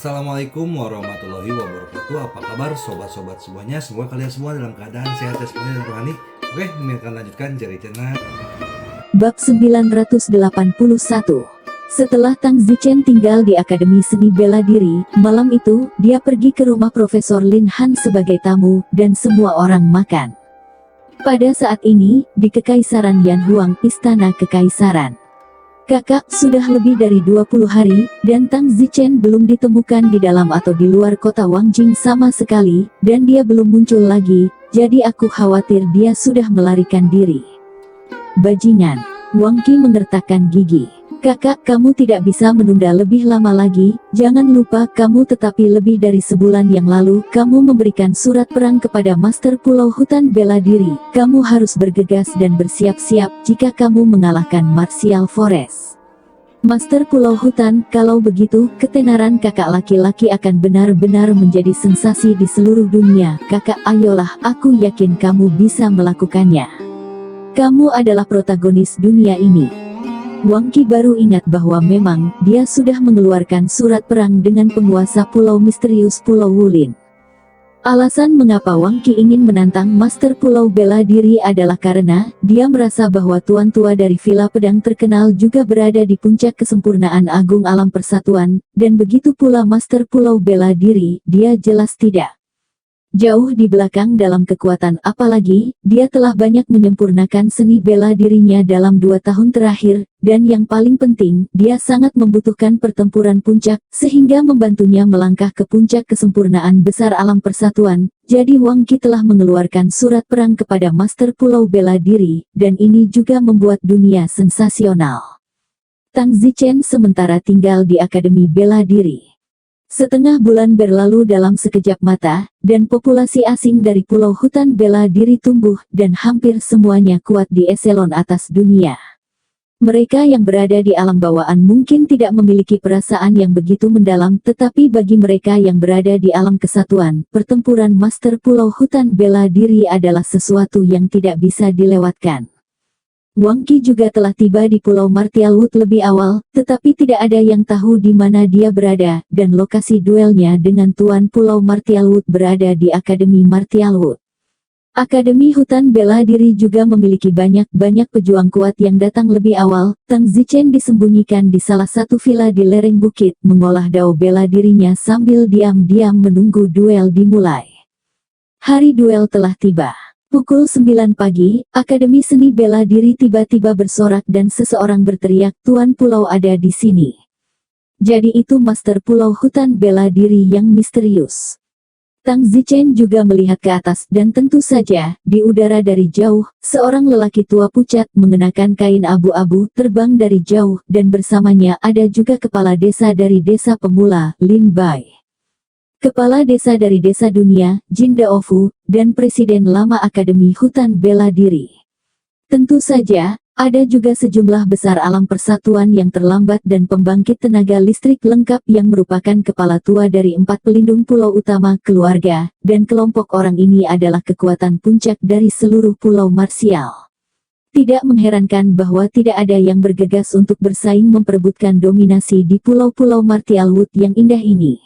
Assalamualaikum warahmatullahi wabarakatuh. Apa kabar sobat-sobat semuanya? Semoga kalian semua dalam keadaan sehat jasmani dan rohani. Oke, kami akan lanjutkan cerita. Bab 981. Setelah Tang Zichen tinggal di Akademi Seni Bela Diri, malam itu, dia pergi ke rumah Profesor Lin Han sebagai tamu, dan semua orang makan. Pada saat ini, di Kekaisaran Yanhuang, Istana Kekaisaran. Kakak, sudah lebih dari 20 hari, dan Tang Zichen belum ditemukan di dalam atau di luar kota Wangjing sama sekali, dan dia belum muncul lagi, jadi aku khawatir dia sudah melarikan diri. Bajingan, Wang Qi mengertakkan gigi. Kakak, kamu tidak bisa menunda lebih lama lagi, jangan lupa kamu tetapi lebih dari sebulan yang lalu, kamu memberikan surat perang kepada Master Pulau Hutan Bela Diri, kamu harus bergegas dan bersiap-siap jika kamu mengalahkan Martial Forest. Master Pulau Hutan, kalau begitu, ketenaran kakak laki-laki akan benar-benar menjadi sensasi di seluruh dunia, kakak ayolah, aku yakin kamu bisa melakukannya. Kamu adalah protagonis dunia ini. Wang Qi baru ingat bahwa memang, dia sudah mengeluarkan surat perang dengan penguasa pulau misterius Pulau Wulin. Alasan mengapa Wang Qi ingin menantang Master Pulau Bela Diri adalah karena, dia merasa bahwa tuan tua dari Villa Pedang terkenal juga berada di puncak kesempurnaan agung alam persatuan, dan begitu pula Master Pulau Bela Diri, dia jelas tidak jauh di belakang dalam kekuatan, apalagi, dia telah banyak menyempurnakan seni bela dirinya dalam 2 tahun terakhir, dan yang paling penting, dia sangat membutuhkan pertempuran puncak, sehingga membantunya melangkah ke puncak kesempurnaan besar alam persatuan, jadi Wang Qi telah mengeluarkan surat perang kepada Master Pulau Bela Diri, dan ini juga membuat dunia sensasional. Tang Zichen sementara tinggal di Akademi Bela Diri. Setengah bulan berlalu dalam sekejap mata, dan populasi asing dari Pulau Hutan Bela Diri tumbuh, dan hampir semuanya kuat di eselon atas dunia. Mereka yang berada di alam bawaan mungkin tidak memiliki perasaan yang begitu mendalam, tetapi bagi mereka yang berada di alam kesatuan, pertempuran Master Pulau Hutan Bela Diri adalah sesuatu yang tidak bisa dilewatkan. Wang Qi juga telah tiba di Pulau Martial Wood lebih awal, tetapi tidak ada yang tahu di mana dia berada, dan lokasi duelnya dengan Tuan Pulau Martial Wood berada di Akademi Martial Wood. Akademi Hutan Bela Diri juga memiliki banyak pejuang kuat yang datang lebih awal. Tang Zichen disembunyikan di salah satu villa di lereng bukit, mengolah dao bela dirinya sambil diam-diam menunggu duel dimulai. Hari duel telah tiba. Pukul 9 pagi, Akademi Seni Bela Diri tiba-tiba bersorak dan seseorang berteriak, Tuan Pulau ada di sini. Jadi itu Master Pulau Hutan Bela Diri yang misterius. Tang Zichen juga melihat ke atas dan tentu saja, di udara dari jauh, seorang lelaki tua pucat mengenakan kain abu-abu terbang dari jauh, dan bersamanya ada juga kepala desa dari desa pemula, Lin Bai. Kepala desa dari desa dunia, Jin Daofu, dan Presiden Lama Akademi Hutan Bela Diri. Tentu saja, ada juga sejumlah besar alam persatuan yang terlambat dan pembangkit tenaga listrik lengkap yang merupakan kepala tua dari 4 pelindung pulau utama keluarga, dan kelompok orang ini adalah kekuatan puncak dari seluruh pulau marsial. Tidak mengherankan bahwa tidak ada yang bergegas untuk bersaing memperebutkan dominasi di pulau-pulau Martial Wood yang indah ini.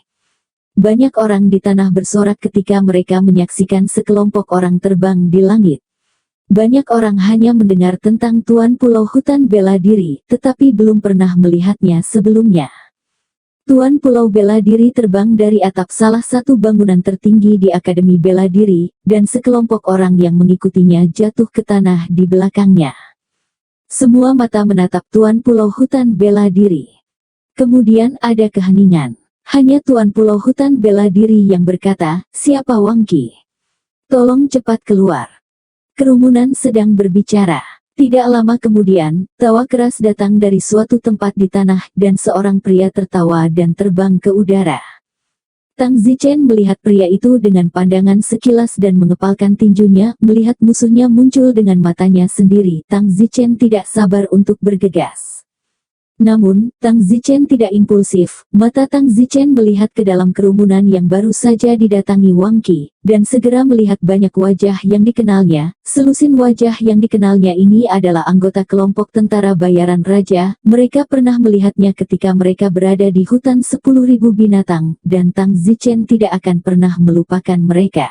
Banyak orang di tanah bersorak ketika mereka menyaksikan sekelompok orang terbang di langit. Banyak orang hanya mendengar tentang Tuan Pulau Hutan Bela Diri, tetapi belum pernah melihatnya sebelumnya. Tuan Pulau Bela Diri terbang dari atap salah satu bangunan tertinggi di Akademi Bela Diri, dan sekelompok orang yang mengikutinya jatuh ke tanah di belakangnya. Semua mata menatap Tuan Pulau Hutan Bela Diri. Kemudian ada keheningan. Hanya Tuan Pulau Hutan Bela Diri yang berkata, siapa Wang Qi? Tolong cepat keluar. Kerumunan sedang berbicara. Tidak lama kemudian, tawa keras datang dari suatu tempat di tanah, dan seorang pria tertawa dan terbang ke udara. Tang Zichen melihat pria itu dengan pandangan sekilas dan mengepalkan tinjunya, melihat musuhnya muncul dengan matanya sendiri. Tang Zichen tidak sabar untuk bergegas. Namun, Tang Zichen tidak impulsif. Mata Tang Zichen melihat ke dalam kerumunan yang baru saja didatangi Wang Qi, dan segera melihat banyak wajah yang dikenalnya. Selusin wajah yang dikenalnya ini adalah anggota kelompok tentara bayaran raja. Mereka pernah melihatnya ketika mereka berada di hutan 10.000 binatang, dan Tang Zichen tidak akan pernah melupakan mereka.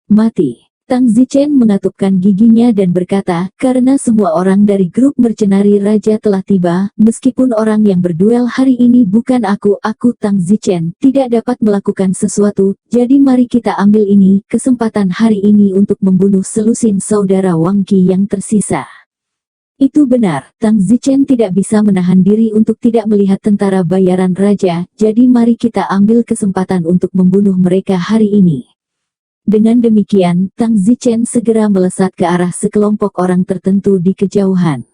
Mati. Tang Zichen mengatupkan giginya dan berkata, karena semua orang dari grup mercenari raja telah tiba, meskipun orang yang berduel hari ini bukan aku Tang Zichen, tidak dapat melakukan sesuatu, jadi mari kita ambil ini, kesempatan hari ini untuk membunuh selusin saudara Wang Qi yang tersisa. Itu benar, Tang Zichen tidak bisa menahan diri untuk tidak melihat tentara bayaran raja, jadi mari kita ambil kesempatan untuk membunuh mereka hari ini. Dengan demikian, Tang Zichen segera melesat ke arah sekelompok orang tertentu di kejauhan.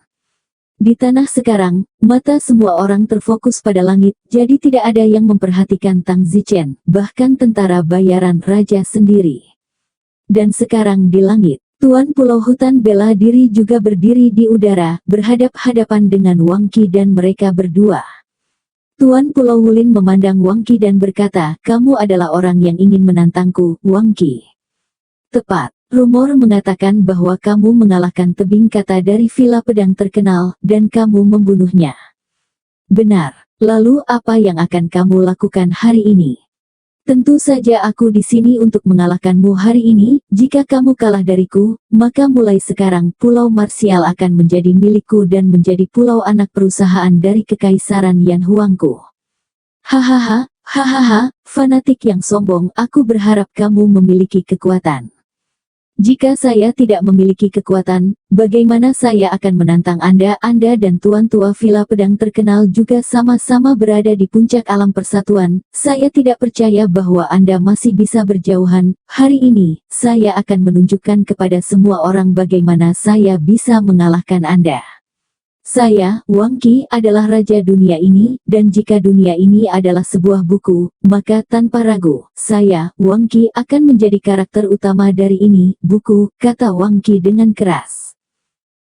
Di tanah sekarang, mata semua orang terfokus pada langit, jadi tidak ada yang memperhatikan Tang Zichen, bahkan tentara bayaran raja sendiri. Dan sekarang di langit, Tuan Pulau Hutan bela diri juga berdiri di udara, berhadap-hadapan dengan Wang Qi dan mereka berdua. Tuan Pulau Wulin memandang Wang Qi dan berkata, kamu adalah orang yang ingin menantangku, Wang Qi. Tepat, rumor mengatakan bahwa kamu mengalahkan tebing kata dari Villa Pedang terkenal, dan kamu membunuhnya. Benar, lalu apa yang akan kamu lakukan hari ini? Tentu saja aku di sini untuk mengalahkanmu hari ini. Jika kamu kalah dariku, maka mulai sekarang Pulau Marsial akan menjadi milikku dan menjadi pulau anak perusahaan dari Kekaisaran Yan Huangku. Hahaha, hahaha, fanatik yang sombong, aku berharap kamu memiliki kekuatan. Jika saya tidak memiliki kekuatan, bagaimana saya akan menantang Anda? Anda dan Tuan Tua Villa Pedang terkenal juga sama-sama berada di puncak alam persatuan. Saya tidak percaya bahwa Anda masih bisa berjauhan. Hari ini, saya akan menunjukkan kepada semua orang bagaimana saya bisa mengalahkan Anda. Saya, Wang Qi, adalah raja dunia ini, dan jika dunia ini adalah sebuah buku, maka tanpa ragu, saya, Wang Qi, akan menjadi karakter utama dari ini, buku, kata Wang Qi dengan keras.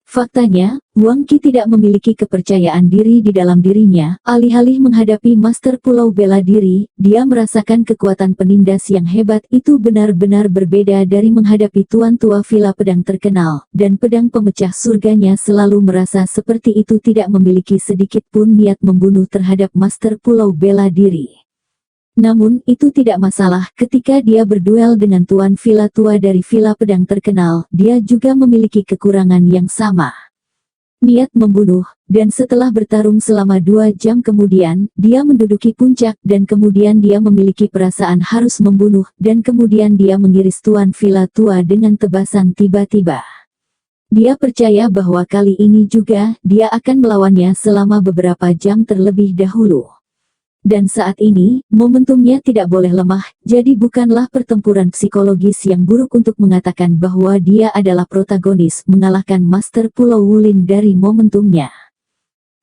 Faktanya, Wang Qi tidak memiliki kepercayaan diri di dalam dirinya. Alih-alih menghadapi Master Pulau Bela Diri, dia merasakan kekuatan penindas yang hebat. Itu benar-benar berbeda dari menghadapi Tuan Tua Villa Pedang terkenal, dan pedang pemecah surganya selalu merasa seperti itu tidak memiliki sedikit pun niat membunuh terhadap Master Pulau Bela Diri. Namun, itu tidak masalah. Ketika dia berduel dengan Tuan Villa tua dari Villa Pedang terkenal, dia juga memiliki kekurangan yang sama. Niat membunuh, dan setelah bertarung selama 2 jam kemudian, dia menduduki puncak, dan kemudian dia memiliki perasaan harus membunuh, dan kemudian dia mengiris Tuan Villa tua dengan tebasan tiba-tiba. Dia percaya bahwa kali ini juga, dia akan melawannya selama beberapa jam terlebih dahulu. Dan saat ini, momentumnya tidak boleh lemah, jadi bukanlah pertempuran psikologis yang buruk untuk mengatakan bahwa dia adalah protagonis mengalahkan Master Pulau Wulin dari momentumnya.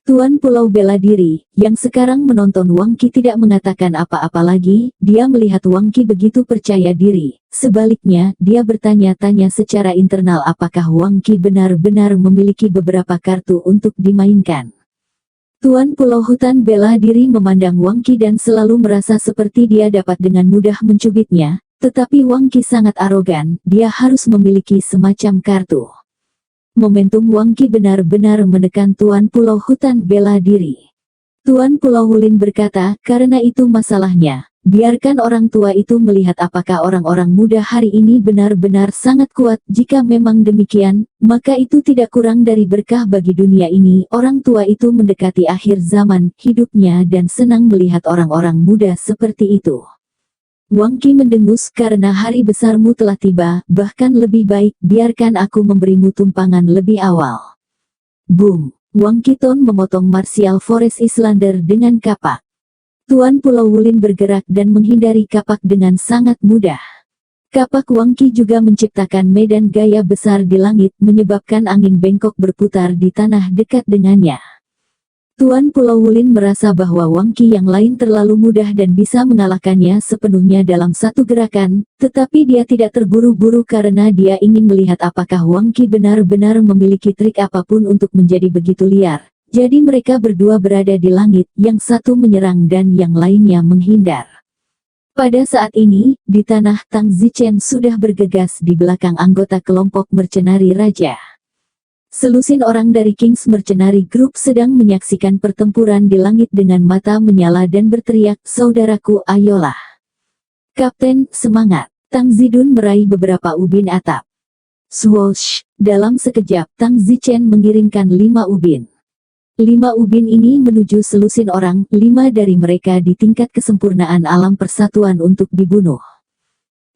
Tuan Pulau Bela Diri, yang sekarang menonton Wang Qi tidak mengatakan apa-apa lagi, dia melihat Wang Qi begitu percaya diri. Sebaliknya, dia bertanya-tanya secara internal apakah Wang Qi benar-benar memiliki beberapa kartu untuk dimainkan. Tuan Pulau Hutan Bela Diri memandang Wang Qi dan selalu merasa seperti dia dapat dengan mudah mencubitnya, tetapi Wang Qi sangat arogan, dia harus memiliki semacam kartu. Momentum Wang Qi benar-benar menekan Tuan Pulau Hutan Bela Diri. Tuan Pulau Wulin berkata, karena itu masalahnya. Biarkan orang tua itu melihat apakah orang-orang muda hari ini benar-benar sangat kuat. Jika memang demikian, maka itu tidak kurang dari berkah bagi dunia ini. Orang tua itu mendekati akhir zaman hidupnya dan senang melihat orang-orang muda seperti itu. Wang Qi mendengus, karena hari besarmu telah tiba, bahkan lebih baik, biarkan aku memberimu tumpangan lebih awal. Boom! Wang Qi Ton memotong Martial Forest Islander dengan kapak. Tuan Pulau Wulin bergerak dan menghindari kapak dengan sangat mudah. Kapak Wang Qi juga menciptakan medan gaya besar di langit, menyebabkan angin bengkok berputar di tanah dekat dengannya. Tuan Pulau Wulin merasa bahwa Wang Qi yang lain terlalu mudah dan bisa mengalahkannya sepenuhnya dalam satu gerakan, tetapi dia tidak terburu-buru karena dia ingin melihat apakah Wang Qi benar-benar memiliki trik apapun untuk menjadi begitu liar. Jadi mereka berdua berada di langit, yang satu menyerang dan yang lainnya menghindar. Pada saat ini, di tanah Tang Zichen sudah bergegas di belakang anggota kelompok mercenari raja. Selusin orang dari King's Mercenary Group sedang menyaksikan pertempuran di langit dengan mata menyala dan berteriak, "Saudaraku, ayolah. Kapten, semangat." Tang Zidun meraih beberapa ubin atap. Swoosh! Dalam sekejap, Tang Zichen mengirimkan 5 ubin. 5 ubin ini menuju selusin orang, 5 dari mereka di tingkat kesempurnaan alam persatuan untuk dibunuh.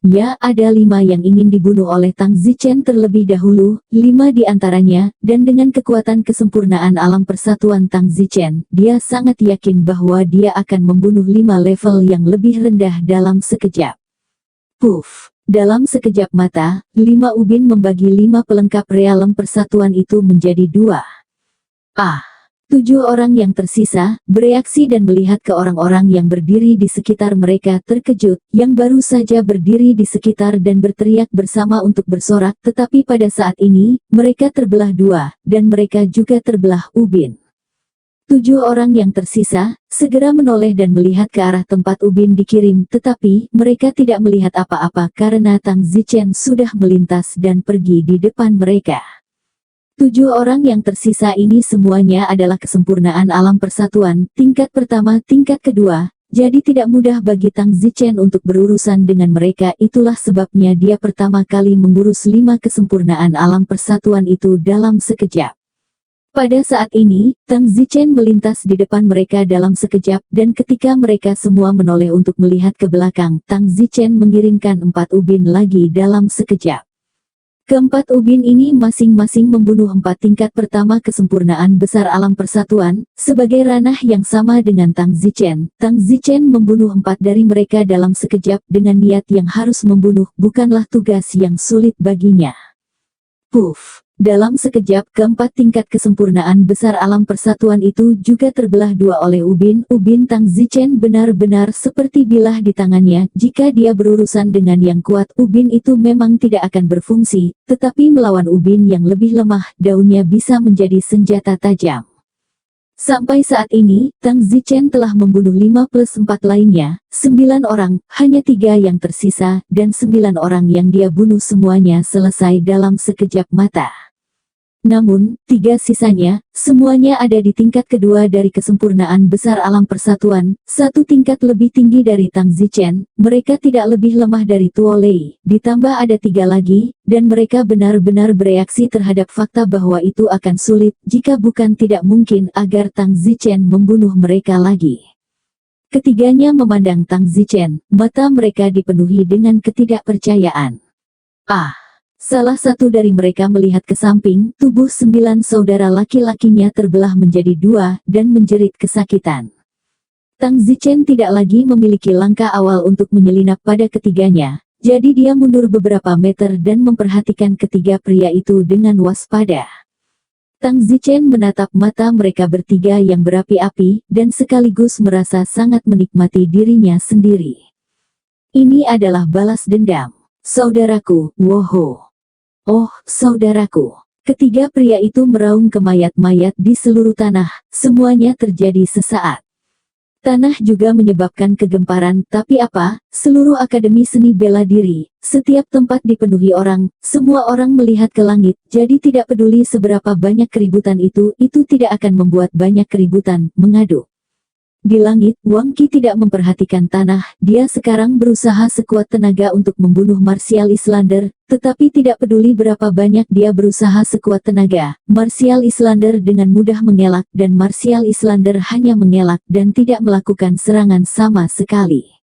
Ya, ada 5 yang ingin dibunuh oleh Tang Zichen terlebih dahulu, 5 di antaranya, dan dengan kekuatan kesempurnaan alam persatuan Tang Zichen, dia sangat yakin bahwa dia akan membunuh 5 level yang lebih rendah dalam sekejap. Puff! Dalam sekejap mata, 5 ubin membagi 5 pelengkap realem persatuan itu menjadi 2. 7 orang yang tersisa, bereaksi dan melihat ke orang-orang yang berdiri di sekitar mereka terkejut, yang baru saja berdiri di sekitar dan berteriak bersama untuk bersorak, tetapi pada saat ini, mereka terbelah 2, dan mereka juga terbelah ubin. 7 orang yang tersisa, segera menoleh dan melihat ke arah tempat ubin dikirim, tetapi, mereka tidak melihat apa-apa karena Tang Zichen sudah melintas dan pergi di depan mereka. 7 orang yang tersisa ini semuanya adalah kesempurnaan alam persatuan, tingkat pertama, tingkat kedua, jadi tidak mudah bagi Tang Zichen untuk berurusan dengan mereka. Itulah sebabnya dia pertama kali mengurus 5 kesempurnaan alam persatuan itu dalam sekejap. Pada saat ini, Tang Zichen melintas di depan mereka dalam sekejap, dan ketika mereka semua menoleh untuk melihat ke belakang, Tang Zichen mengirimkan 4 ubin lagi dalam sekejap. Keempat ubin ini masing-masing membunuh 4 tingkat pertama kesempurnaan besar alam persatuan, sebagai ranah yang sama dengan Tang Zichen. Tang Zichen membunuh 4 dari mereka dalam sekejap dengan niat yang harus membunuh, bukanlah tugas yang sulit baginya. Puff! Dalam sekejap, keempat tingkat kesempurnaan besar alam persatuan itu juga terbelah 2 oleh ubin. Ubin Tang Zichen benar-benar seperti bilah di tangannya. Jika dia berurusan dengan yang kuat, ubin itu memang tidak akan berfungsi, tetapi melawan ubin yang lebih lemah, daunnya bisa menjadi senjata tajam. Sampai saat ini, Tang Zichen telah membunuh 5 plus 4 lainnya, 9 orang, hanya 3 yang tersisa, dan 9 orang yang dia bunuh semuanya selesai dalam sekejap mata. Namun, 3 sisanya, semuanya ada di tingkat kedua dari kesempurnaan besar alam persatuan, 1 tingkat lebih tinggi dari Tang Zichen. Mereka tidak lebih lemah dari Tuo Lei, ditambah ada 3 lagi, dan mereka benar-benar bereaksi terhadap fakta bahwa itu akan sulit, jika bukan tidak mungkin agar Tang Zichen membunuh mereka lagi. Ketiganya memandang Tang Zichen, mata mereka dipenuhi dengan ketidakpercayaan. Salah satu dari mereka melihat ke samping, tubuh 9 saudara laki-lakinya terbelah menjadi 2, dan menjerit kesakitan. Tang Zichen tidak lagi memiliki langkah awal untuk menyelinap pada ketiganya, jadi dia mundur beberapa meter dan memperhatikan ketiga pria itu dengan waspada. Tang Zichen menatap mata mereka bertiga yang berapi-api, dan sekaligus merasa sangat menikmati dirinya sendiri. Ini adalah balas dendam. Saudaraku, woho. Oh, saudaraku. Ketiga pria itu meraung ke mayat-mayat di seluruh tanah, semuanya terjadi sesaat. Tanah juga menyebabkan kegemparan, tapi apa, seluruh Akademi Seni Bela Diri, setiap tempat dipenuhi orang, semua orang melihat ke langit, jadi tidak peduli seberapa banyak keributan itu tidak akan membuat banyak keributan, mengaduk. Di langit, Wang Qi tidak memperhatikan tanah, dia sekarang berusaha sekuat tenaga untuk membunuh Martial Islander, tetapi tidak peduli berapa banyak dia berusaha sekuat tenaga, Martial Islander dengan mudah mengelak dan Martial Islander hanya mengelak dan tidak melakukan serangan sama sekali.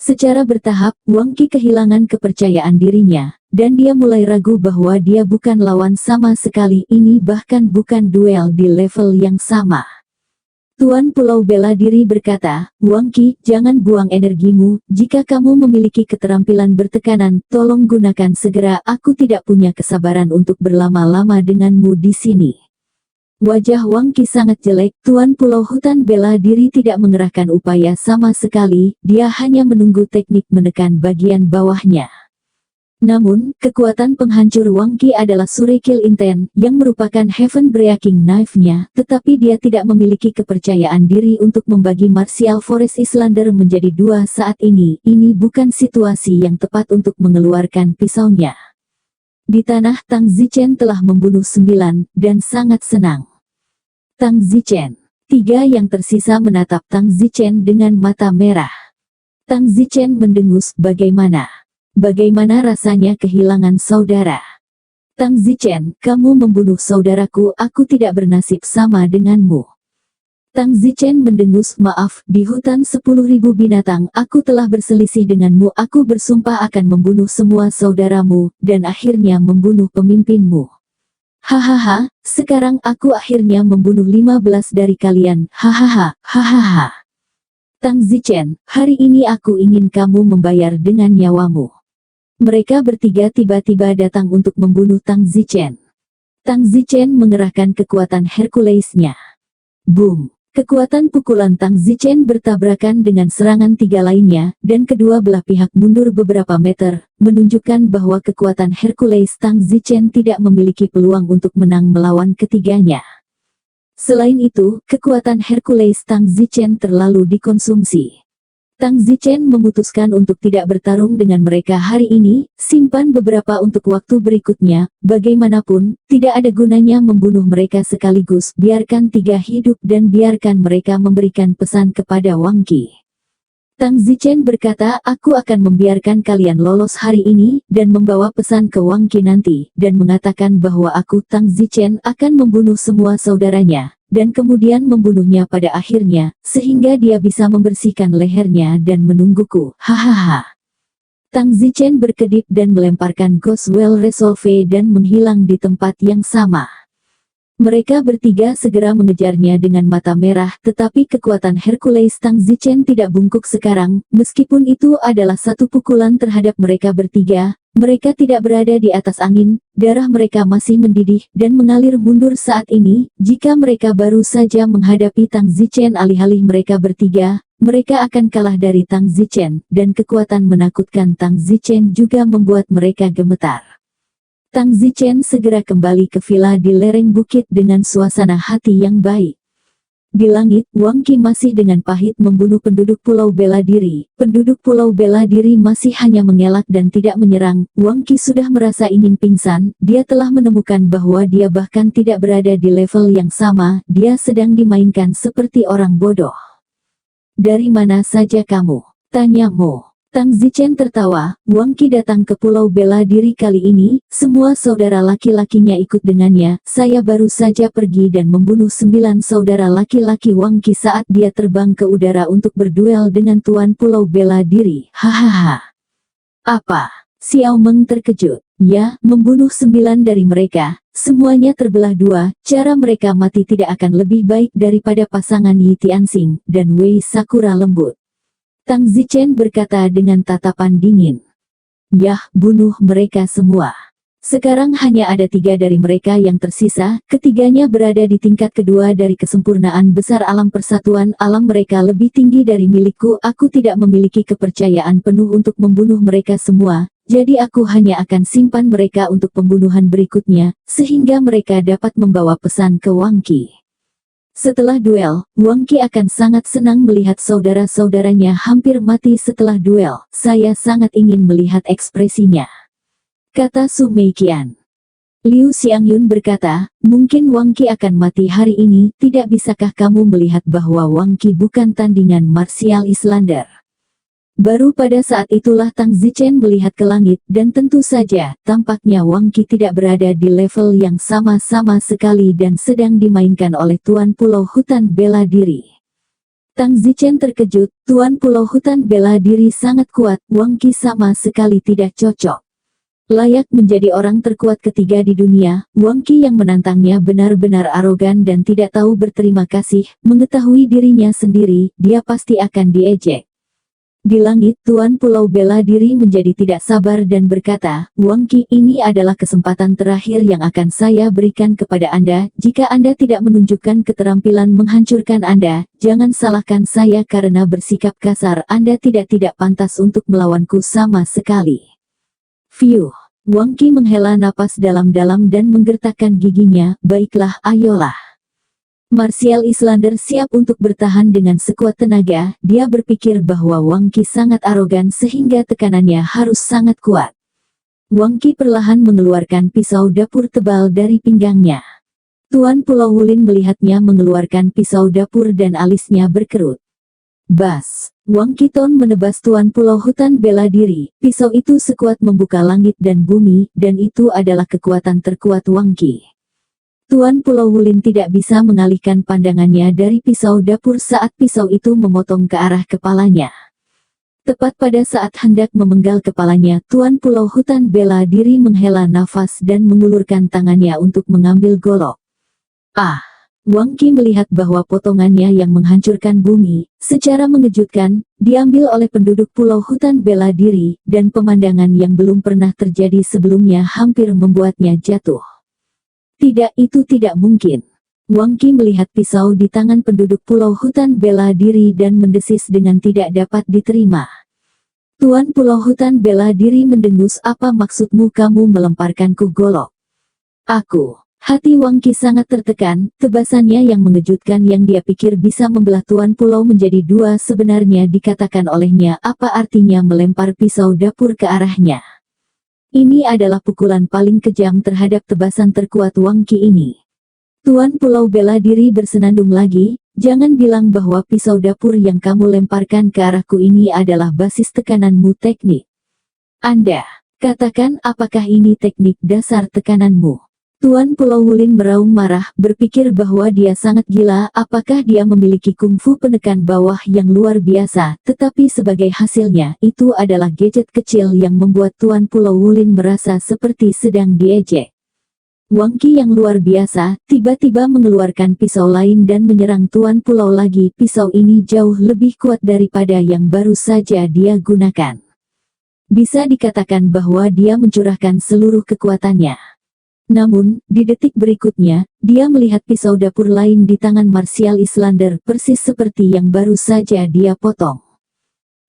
Secara bertahap, Wang Qi kehilangan kepercayaan dirinya, dan dia mulai ragu bahwa dia bukan lawan sama sekali, ini bahkan bukan duel di level yang sama. Tuan Pulau Bela Diri berkata, Wang Qi, jangan buang energimu, jika kamu memiliki keterampilan bertekanan, tolong gunakan segera, aku tidak punya kesabaran untuk berlama-lama denganmu di sini. Wajah Wang Qi sangat jelek, Tuan Pulau Hutan Bela Diri tidak mengerahkan upaya sama sekali, dia hanya menunggu teknik menekan bagian bawahnya. Namun, kekuatan penghancur Wang Qi adalah Surikil Inten, yang merupakan Heaven Breaking Knife-nya, tetapi dia tidak memiliki kepercayaan diri untuk membagi Martial Forest Islander menjadi dua saat ini. Ini bukan situasi yang tepat untuk mengeluarkan pisaunya. Di tanah, Tang Zichen telah membunuh 9, dan sangat senang. Tang Zichen. 3 yang tersisa menatap Tang Zichen dengan mata merah. Tang Zichen mendengus, bagaimana? Bagaimana rasanya kehilangan saudara? Tang Zichen, kamu membunuh saudaraku, aku tidak bernasib sama denganmu. Tang Zichen mendengus, maaf, di hutan 10.000 binatang, aku telah berselisih denganmu, aku bersumpah akan membunuh semua saudaramu, dan akhirnya membunuh pemimpinmu. Hahaha, sekarang aku akhirnya membunuh 15 dari kalian, hahaha, hahaha. Tang Zichen, hari ini aku ingin kamu membayar dengan nyawamu. Mereka bertiga tiba-tiba datang untuk membunuh Tang Zichen. Tang Zichen mengerahkan kekuatan Hercules-nya. Boom! Kekuatan pukulan Tang Zichen bertabrakan dengan serangan 3 lainnya, dan kedua belah pihak mundur beberapa meter, menunjukkan bahwa kekuatan Hercules Tang Zichen tidak memiliki peluang untuk menang melawan ketiganya. Selain itu, kekuatan Hercules Tang Zichen terlalu dikonsumsi. Tang Zichen memutuskan untuk tidak bertarung dengan mereka hari ini, simpan beberapa untuk waktu berikutnya, bagaimanapun, tidak ada gunanya membunuh mereka sekaligus, biarkan 3 hidup dan biarkan mereka memberikan pesan kepada Wang Qi. Tang Zichen berkata, aku akan membiarkan kalian lolos hari ini, dan membawa pesan ke Wang Qi nanti, dan mengatakan bahwa aku Tang Zichen akan membunuh semua saudaranya, dan kemudian membunuhnya pada akhirnya, sehingga dia bisa membersihkan lehernya dan menungguku, hahaha. Tang Zichen berkedip dan melemparkan Ghost Well Resolve dan menghilang di tempat yang sama. Mereka bertiga segera mengejarnya dengan mata merah, tetapi kekuatan Hercules Tang Zichen tidak bungkuk sekarang, meskipun itu adalah satu pukulan terhadap mereka bertiga. Mereka tidak berada di atas angin, darah mereka masih mendidih, dan mengalir mundur saat ini. Jika mereka baru saja menghadapi Tang Zichen alih-alih mereka bertiga, mereka akan kalah dari Tang Zichen, dan kekuatan menakutkan Tang Zichen juga membuat mereka gemetar. Tang Zichen segera kembali ke villa di lereng bukit dengan suasana hati yang baik. Di langit, Wang Qi masih dengan pahit membunuh penduduk Pulau Bela Diri. Penduduk Pulau Bela Diri masih hanya mengelak dan tidak menyerang. Wang Qi sudah merasa ingin pingsan, dia telah menemukan bahwa dia bahkan tidak berada di level yang sama, dia sedang dimainkan seperti orang bodoh. Dari mana saja kamu? Tanya Mo. Tang Zichen tertawa, Wang Qi datang ke Pulau Bela Diri kali ini, semua saudara laki-lakinya ikut dengannya, saya baru saja pergi dan membunuh 9 saudara laki-laki Wang Qi saat dia terbang ke udara untuk berduel dengan Tuan Pulau Bela Diri, hahaha. Apa? Xiao Meng terkejut, ya, membunuh 9 dari mereka, semuanya terbelah 2, cara mereka mati tidak akan lebih baik daripada pasangan Yi Tianxing dan Wei Sakura lembut. Tang Zichen berkata dengan tatapan dingin. Yah, bunuh mereka semua. Sekarang hanya ada 3 dari mereka yang tersisa, ketiganya berada di tingkat kedua dari kesempurnaan besar alam persatuan alam mereka lebih tinggi dari milikku, aku tidak memiliki kepercayaan penuh untuk membunuh mereka semua, jadi aku hanya akan simpan mereka untuk pembunuhan berikutnya, sehingga mereka dapat membawa pesan ke Wang Qi. Setelah duel, Wang Qi akan sangat senang melihat saudara-saudaranya hampir mati setelah duel. Saya sangat ingin melihat ekspresinya, kata Su Meiqian. Liu Xiangyun berkata, mungkin Wang Qi akan mati hari ini, tidak bisakah kamu melihat bahwa Wang Qi bukan tandingan Martial Islander? Baru pada saat itulah Tang Zichen melihat ke langit, dan tentu saja, tampaknya Wang Qi tidak berada di level yang sama-sama sekali dan sedang dimainkan oleh Tuan Pulau Hutan Bela Diri. Tang Zichen terkejut, Tuan Pulau Hutan Bela Diri sangat kuat, Wang Qi sama sekali tidak cocok. Layak menjadi orang terkuat ketiga di dunia, Wang Qi yang menantangnya benar-benar arogan dan tidak tahu berterima kasih, mengetahui dirinya sendiri, dia pasti akan diejek. Di langit, Tuan Pulau Bela Diri menjadi tidak sabar dan berkata, Wang Qi, ini adalah kesempatan terakhir yang akan saya berikan kepada Anda, jika Anda tidak menunjukkan keterampilan menghancurkan Anda, jangan salahkan saya karena bersikap kasar, Anda tidak pantas untuk melawanku sama sekali. View. Wang Qi menghela napas dalam-dalam dan menggertakkan giginya. Baiklah, ayolah. Martial Islander siap untuk bertahan dengan sekuat tenaga. Dia berpikir bahwa Wang Qi sangat arogan sehingga tekanannya harus sangat kuat. Wang Qi perlahan mengeluarkan pisau dapur tebal dari pinggangnya. Tuan Pulau Wulin melihatnya mengeluarkan pisau dapur dan alisnya berkerut. Bas! Wang Qi Ton menebas Tuan Pulau Hutan bela diri. Pisau itu sekuat membuka langit dan bumi, dan itu adalah kekuatan terkuat Wang Qi. Tuan Pulau Wulin tidak bisa mengalihkan pandangannya dari pisau dapur saat pisau itu memotong ke arah kepalanya. Tepat pada saat hendak memenggal kepalanya, Tuan Pulau Hutan bela diri menghela nafas dan mengulurkan tangannya untuk mengambil golok. Ah! Wang Qi melihat bahwa potongannya yang menghancurkan bumi, secara mengejutkan, diambil oleh penduduk Pulau Hutan bela diri, dan pemandangan yang belum pernah terjadi sebelumnya hampir membuatnya jatuh. Tidak, itu tidak mungkin. Wang Qi melihat pisau di tangan penduduk Pulau Hutan bela diri dan mendesis dengan tidak dapat diterima. Tuan Pulau Hutan bela diri mendengus, apa maksudmu kamu melemparkanku golok? Aku. Hati Wang Qi sangat tertekan, tebasannya yang mengejutkan yang dia pikir bisa membelah Tuan Pulau menjadi dua sebenarnya dikatakan olehnya apa artinya melempar pisau dapur ke arahnya. Ini adalah pukulan paling kejam terhadap tebasan terkuat Wang Qi ini. Tuan Pulau bela diri bersenandung lagi, jangan bilang bahwa pisau dapur yang kamu lemparkan ke arahku ini adalah basis tekananmu teknik. Anda, katakan apakah ini teknik dasar tekananmu? Tuan Pulau Wulin meraung marah, berpikir bahwa dia sangat gila, apakah dia memiliki kungfu penekan bawah yang luar biasa, tetapi sebagai hasilnya, itu adalah gadget kecil yang membuat Tuan Pulau Wulin merasa seperti sedang diejek. Wang Qi yang luar biasa, tiba-tiba mengeluarkan pisau lain dan menyerang Tuan Pulau lagi. Pisau ini jauh lebih kuat daripada yang baru saja dia gunakan. Bisa dikatakan bahwa dia mencurahkan seluruh kekuatannya. Namun, di detik berikutnya, dia melihat pisau dapur lain di tangan Martial Islander persis seperti yang baru saja dia potong.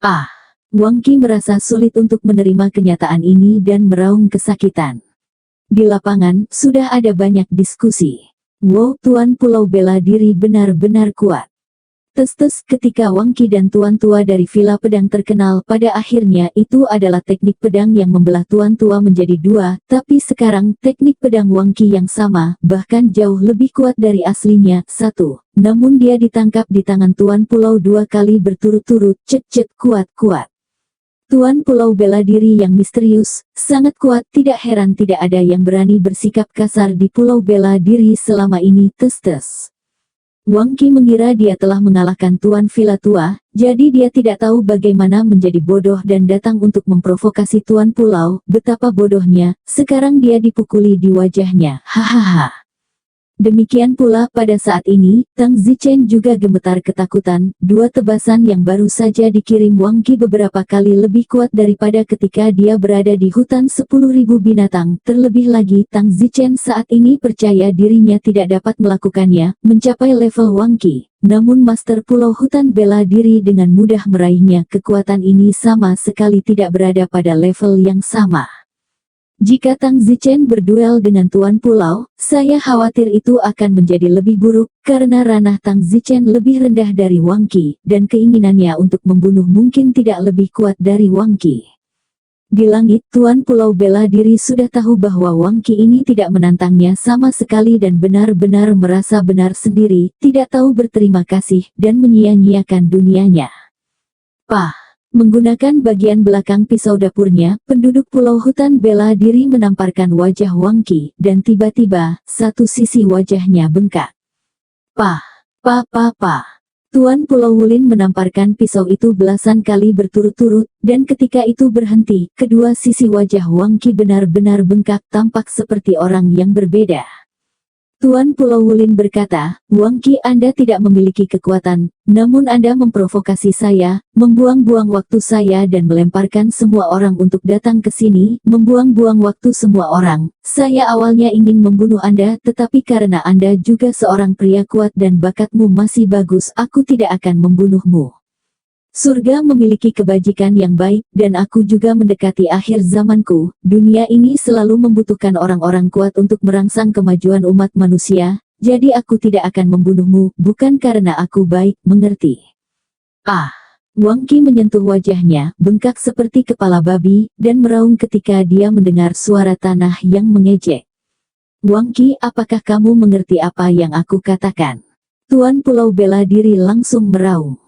Ah! Wang Qi merasa sulit untuk menerima kenyataan ini dan meraung kesakitan. Di lapangan, sudah ada banyak diskusi. Wow, Tuan Pulau bela diri benar-benar kuat. Tes-tes ketika Wang Qi dan Tuan Tua dari Villa Pedang terkenal pada akhirnya itu adalah teknik pedang yang membelah Tuan Tua menjadi dua, tapi sekarang teknik pedang Wang Qi yang sama, bahkan jauh lebih kuat dari aslinya, satu. Namun dia ditangkap di tangan Tuan Pulau dua kali berturut-turut, cet-cet kuat-kuat. Tuan Pulau bela diri yang misterius, sangat kuat, tidak heran tidak ada yang berani bersikap kasar di Pulau bela diri selama ini, tes-tes. Wang Qi mengira dia telah mengalahkan Tuan Villa Tua, jadi dia tidak tahu bagaimana menjadi bodoh dan datang untuk memprovokasi Tuan Pulau. Betapa bodohnya, sekarang dia dipukuli di wajahnya, hahaha. Demikian pula pada saat ini, Tang Zichen juga gemetar ketakutan. Dua tebasan yang baru saja dikirim Wang Qi beberapa kali lebih kuat daripada ketika dia berada di hutan 10.000 binatang. Terlebih lagi Tang Zichen saat ini percaya dirinya tidak dapat melakukannya, mencapai level Wang Qi. Namun Master Pulau Hutan bela diri dengan mudah meraihnya. Kekuatan ini sama sekali tidak berada pada level yang sama. Jika Tang Zichen berduel dengan Tuan Pulau, saya khawatir itu akan menjadi lebih buruk, karena ranah Tang Zichen lebih rendah dari Wang Qi, dan keinginannya untuk membunuh mungkin tidak lebih kuat dari Wang Qi. Di langit, Tuan Pulau bela diri sudah tahu bahwa Wang Qi ini tidak menantangnya sama sekali dan benar-benar merasa benar sendiri, tidak tahu berterima kasih, dan menyia-nyiakan dunianya. Pah! Menggunakan bagian belakang pisau dapurnya, penduduk Pulau Hutan bela diri menamparkan wajah Wang Qi, dan tiba-tiba, satu sisi wajahnya bengkak. Pah! Pah! Pah! Pah! Tuan Pulau Wulin menamparkan pisau itu belasan kali berturut-turut, dan ketika itu berhenti, kedua sisi wajah Wang Qi benar-benar bengkak tampak seperti orang yang berbeda. Tuan Pulau Wulin berkata, Wang Qi Anda tidak memiliki kekuatan, namun Anda memprovokasi saya, membuang-buang waktu saya dan melemparkan semua orang untuk datang ke sini, membuang-buang waktu semua orang. Saya awalnya ingin membunuh Anda, tetapi karena Anda juga seorang pria kuat dan bakatmu masih bagus, aku tidak akan membunuhmu. Surga memiliki kebajikan yang baik, dan aku juga mendekati akhir zamanku. Dunia ini selalu membutuhkan orang-orang kuat untuk merangsang kemajuan umat manusia, jadi aku tidak akan membunuhmu, bukan karena aku baik, mengerti? Ah! Wang Qi menyentuh wajahnya, bengkak seperti kepala babi, dan meraung ketika dia mendengar suara tanah yang mengejek. Wang Qi, apakah kamu mengerti apa yang aku katakan? Tuan Pulau Bela Diri langsung meraung.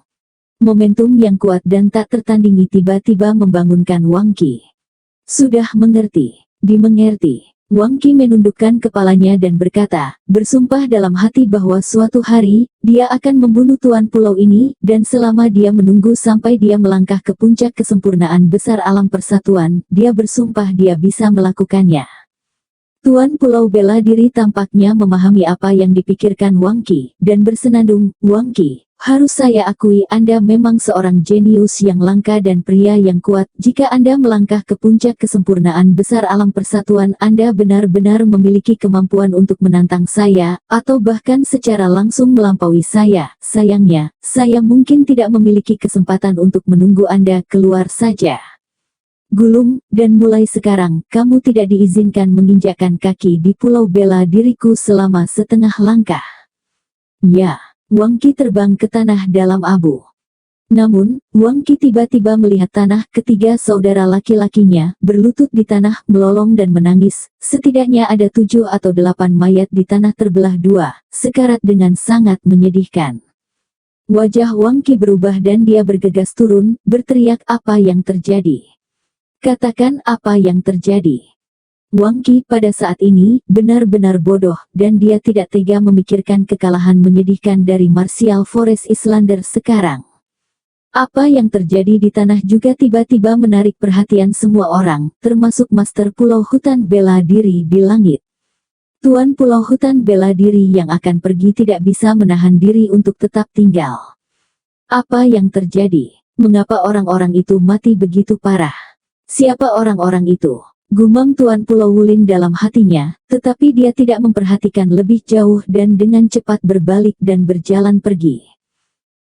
Momentum yang kuat dan tak tertandingi tiba-tiba membangunkan Wang Qi. Sudah mengerti, dimengerti. Wang Qi menundukkan kepalanya dan berkata, bersumpah dalam hati bahwa suatu hari, dia akan membunuh Tuan Pulau ini, dan selama dia menunggu sampai dia melangkah ke puncak kesempurnaan besar alam persatuan, dia bersumpah dia bisa melakukannya. Tuan Pulau Bela Diri tampaknya memahami apa yang dipikirkan Wang Qi, dan bersenandung, Wang Qi, harus saya akui Anda memang seorang jenius yang langka dan pria yang kuat. Jika Anda melangkah ke puncak kesempurnaan besar alam persatuan, Anda benar-benar memiliki kemampuan untuk menantang saya, atau bahkan secara langsung melampaui saya. Sayangnya, saya mungkin tidak memiliki kesempatan untuk menunggu Anda keluar saja. Gulung, dan mulai sekarang, kamu tidak diizinkan menginjakkan kaki di Pulau Bela Diriku selama setengah langkah. Ya, Wang Qi terbang ke tanah dalam abu. Namun, Wang Qi tiba-tiba melihat tanah ketiga saudara laki-lakinya, berlutut di tanah, melolong dan menangis. Setidaknya ada 7 atau 8 mayat di tanah terbelah dua, sekarat dengan sangat menyedihkan. Wajah Wang Qi berubah dan dia bergegas turun, berteriak, apa yang terjadi? Katakan apa yang terjadi. Wang Qi pada saat ini benar-benar bodoh, dan dia tidak tega memikirkan kekalahan menyedihkan dari Martial Forest Islander sekarang. Apa yang terjadi di tanah juga tiba-tiba menarik perhatian semua orang, termasuk Master Pulau Hutan Bela Diri di langit. Tuan Pulau Hutan Bela Diri yang akan pergi tidak bisa menahan diri untuk tetap tinggal. Apa yang terjadi? Mengapa orang-orang itu mati begitu parah? Siapa orang-orang itu? Gumam Tuan Pulau Wulin dalam hatinya, tetapi dia tidak memperhatikan lebih jauh dan dengan cepat berbalik dan berjalan pergi.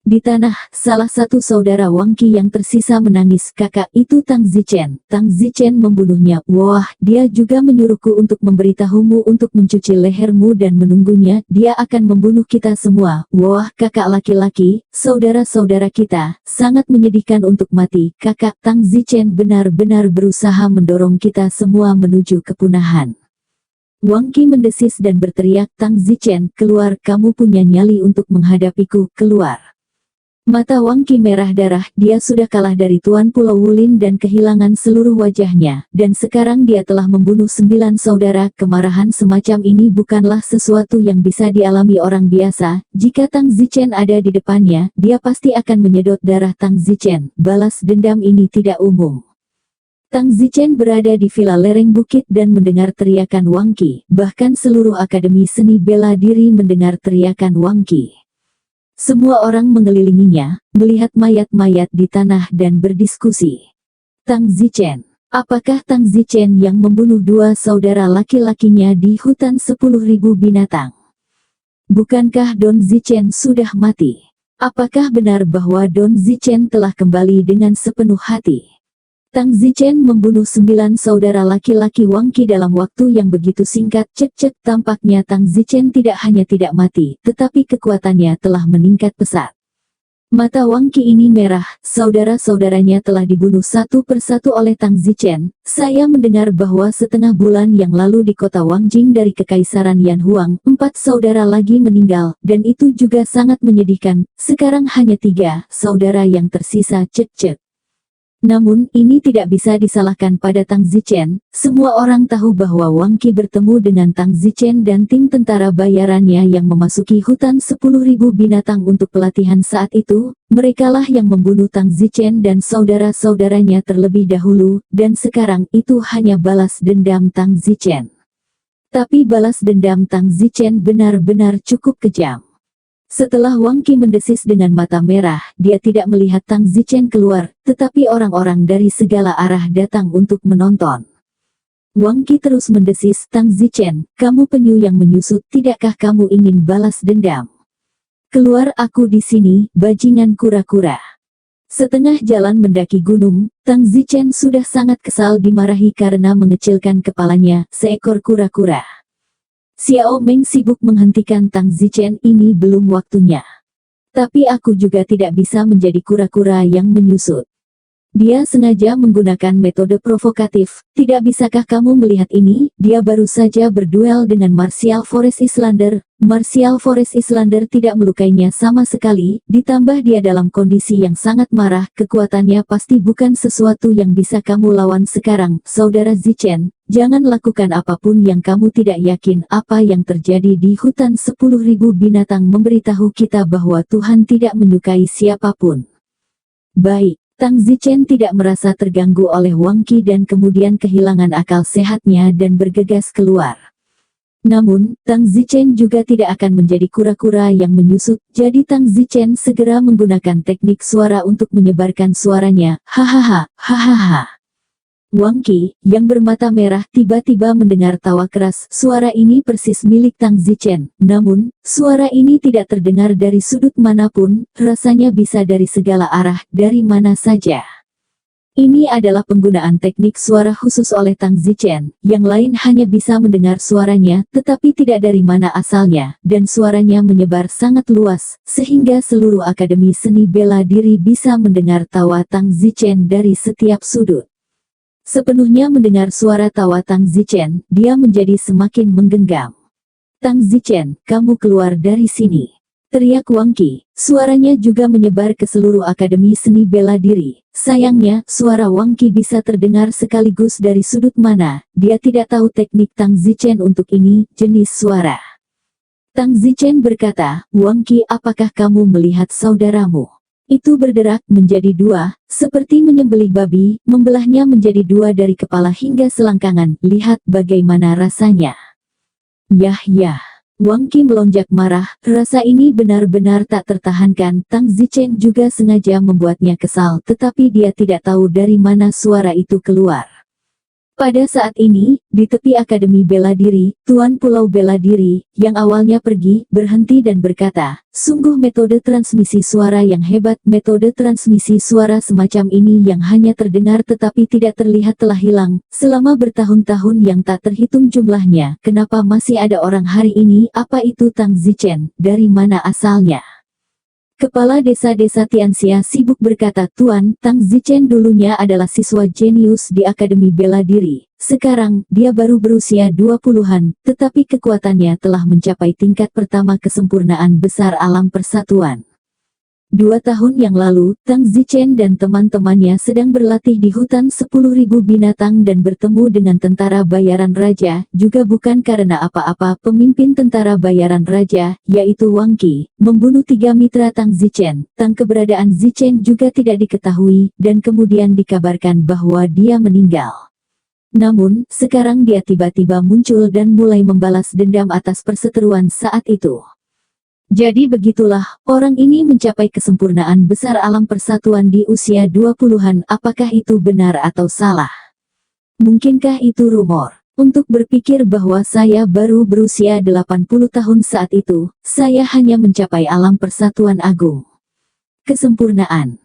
Di tanah, salah satu saudara Wang Qi yang tersisa menangis, kakak, itu Tang Zichen. Tang Zichen membunuhnya. Wah, dia juga menyuruhku untuk memberitahumu untuk mencuci lehermu dan menunggunya. Dia akan membunuh kita semua. Wah, kakak laki-laki, saudara-saudara kita, sangat menyedihkan untuk mati. Kakak, Tang Zichen benar-benar berusaha mendorong kita semua menuju kepunahan. Wang Qi mendesis dan berteriak, Tang Zichen, keluar, kamu punya nyali untuk menghadapiku, keluar. Mata Wang Qi merah darah, dia sudah kalah dari Tuan Pulau Wulin dan kehilangan seluruh wajahnya, dan sekarang dia telah membunuh 9 saudara. Kemarahan semacam ini bukanlah sesuatu yang bisa dialami orang biasa. Jika Tang Zichen ada di depannya, dia pasti akan menyedot darah Tang Zichen. Balas dendam ini tidak umum. Tang Zichen berada di villa lereng bukit dan mendengar teriakan Wang Qi, bahkan seluruh Akademi Seni Bela Diri mendengar teriakan Wang Qi. Semua orang mengelilinginya, melihat mayat-mayat di tanah dan berdiskusi. Tang Zichen, apakah Tang Zichen yang membunuh 2 saudara laki-lakinya di hutan 10.000 binatang? Bukankah Don Zichen sudah mati? Apakah benar bahwa Don Zichen telah kembali dengan sepenuh hati? Tang Zichen membunuh 9 saudara laki-laki Wang Qi dalam waktu yang begitu singkat. Cek-cek, tampaknya Tang Zichen tidak hanya tidak mati, tetapi kekuatannya telah meningkat pesat. Mata Wang Qi ini merah, saudara-saudaranya telah dibunuh satu persatu oleh Tang Zichen. Saya mendengar bahwa setengah bulan yang lalu di kota Wangjing dari Kekaisaran Yan Huang, 4 saudara lagi meninggal, dan itu juga sangat menyedihkan. Sekarang hanya 3 saudara yang tersisa. Cek-cek. Namun, ini tidak bisa disalahkan pada Tang Zichen. Semua orang tahu bahwa Wang Qi bertemu dengan Tang Zichen dan tim tentara bayarannya yang memasuki hutan 10.000 binatang untuk pelatihan saat itu. Merekalah yang membunuh Tang Zichen dan saudara-saudaranya terlebih dahulu, dan sekarang itu hanya balas dendam Tang Zichen. Tapi balas dendam Tang Zichen benar-benar cukup kejam. Setelah Wang Qi mendesis dengan mata merah, dia tidak melihat Tang Zichen keluar, tetapi orang-orang dari segala arah datang untuk menonton. Wang Qi terus mendesis, Tang Zichen, kamu penyu yang menyusut, tidakkah kamu ingin balas dendam? Keluar, aku di sini, bajingan kura-kura. Setengah jalan mendaki gunung, Tang Zichen sudah sangat kesal dimarahi karena mengecilkan kepalanya, seekor kura-kura. Xiao Meng sibuk menghentikan Tang Zichen, ini belum waktunya. Tapi aku juga tidak bisa menjadi kura-kura yang menyusut. Dia sengaja menggunakan metode provokatif. Tidak bisakah kamu melihat ini? Dia baru saja berduel dengan Martial Forest Islander. Martial Forest Islander tidak melukainya sama sekali, ditambah dia dalam kondisi yang sangat marah. Kekuatannya pasti bukan sesuatu yang bisa kamu lawan sekarang. Saudara Zichen, jangan lakukan apapun yang kamu tidak yakin. Apa yang terjadi di hutan 10.000 binatang memberitahu kita bahwa Tuhan tidak menyukai siapapun. Baik. Tang Zichen tidak merasa terganggu oleh Wang Qi dan kemudian kehilangan akal sehatnya dan bergegas keluar. Namun, Tang Zichen juga tidak akan menjadi kura-kura yang menyusut, jadi Tang Zichen segera menggunakan teknik suara untuk menyebarkan suaranya. Hahaha, hahaha. Wang Qi, yang bermata merah, tiba-tiba mendengar tawa keras. Suara ini persis milik Tang Zichen. Namun, suara ini tidak terdengar dari sudut manapun, rasanya bisa dari segala arah, dari mana saja. Ini adalah penggunaan teknik suara khusus oleh Tang Zichen. Yang lain hanya bisa mendengar suaranya, tetapi tidak dari mana asalnya, dan suaranya menyebar sangat luas, sehingga seluruh Akademi Seni Bela Diri bisa mendengar tawa Tang Zichen dari setiap sudut. Sepenuhnya mendengar suara tawa Tang Zichen, dia menjadi semakin menggenggam. Tang Zichen, kamu keluar dari sini. Teriak Wang Qi, suaranya juga menyebar ke seluruh Akademi Seni Bela Diri. Sayangnya, suara Wang Qi bisa terdengar sekaligus dari sudut mana, dia tidak tahu teknik Tang Zichen untuk ini, jenis suara. Tang Zichen berkata, Wang Qi, apakah kamu melihat saudaramu? Itu berderak menjadi dua, seperti menyembelih babi, membelahnya menjadi dua dari kepala hingga selangkangan. Lihat bagaimana rasanya. Yah. Wang Qi melonjak marah, rasa ini benar-benar tak tertahankan. Tang Zichen juga sengaja membuatnya kesal, tetapi dia tidak tahu dari mana suara itu keluar. Pada saat ini, di tepi Akademi Bela Diri, Tuan Pulau Bela Diri, yang awalnya pergi, berhenti dan berkata, sungguh metode transmisi suara yang hebat. Metode transmisi suara semacam ini yang hanya terdengar tetapi tidak terlihat telah hilang, selama bertahun-tahun yang tak terhitung jumlahnya. Kenapa masih ada orang hari ini? Apa itu Tang Zichen? Dari mana asalnya? Kepala desa-desa Tianxia sibuk berkata, Tuan, Tang Zichen dulunya adalah siswa jenius di Akademi Bela Diri. Sekarang, dia baru berusia 20-an, tetapi kekuatannya telah mencapai tingkat pertama kesempurnaan besar alam persatuan. 2 tahun yang lalu, Tang Zichen dan teman-temannya sedang berlatih di hutan 10.000 binatang dan bertemu dengan tentara bayaran raja, juga bukan karena apa-apa. Pemimpin tentara bayaran raja, yaitu Wang Qi, membunuh 3 mitra Tang Zichen. Keberadaan Zichen juga tidak diketahui, dan kemudian dikabarkan bahwa dia meninggal. Namun, sekarang dia tiba-tiba muncul dan mulai membalas dendam atas perseteruan saat itu. Jadi begitulah, orang ini mencapai kesempurnaan besar alam persatuan di usia 20-an. Apakah itu benar atau salah? Mungkinkah itu rumor? Untuk berpikir bahwa saya baru berusia 80 tahun saat itu, saya hanya mencapai alam persatuan agung. Kesempurnaan.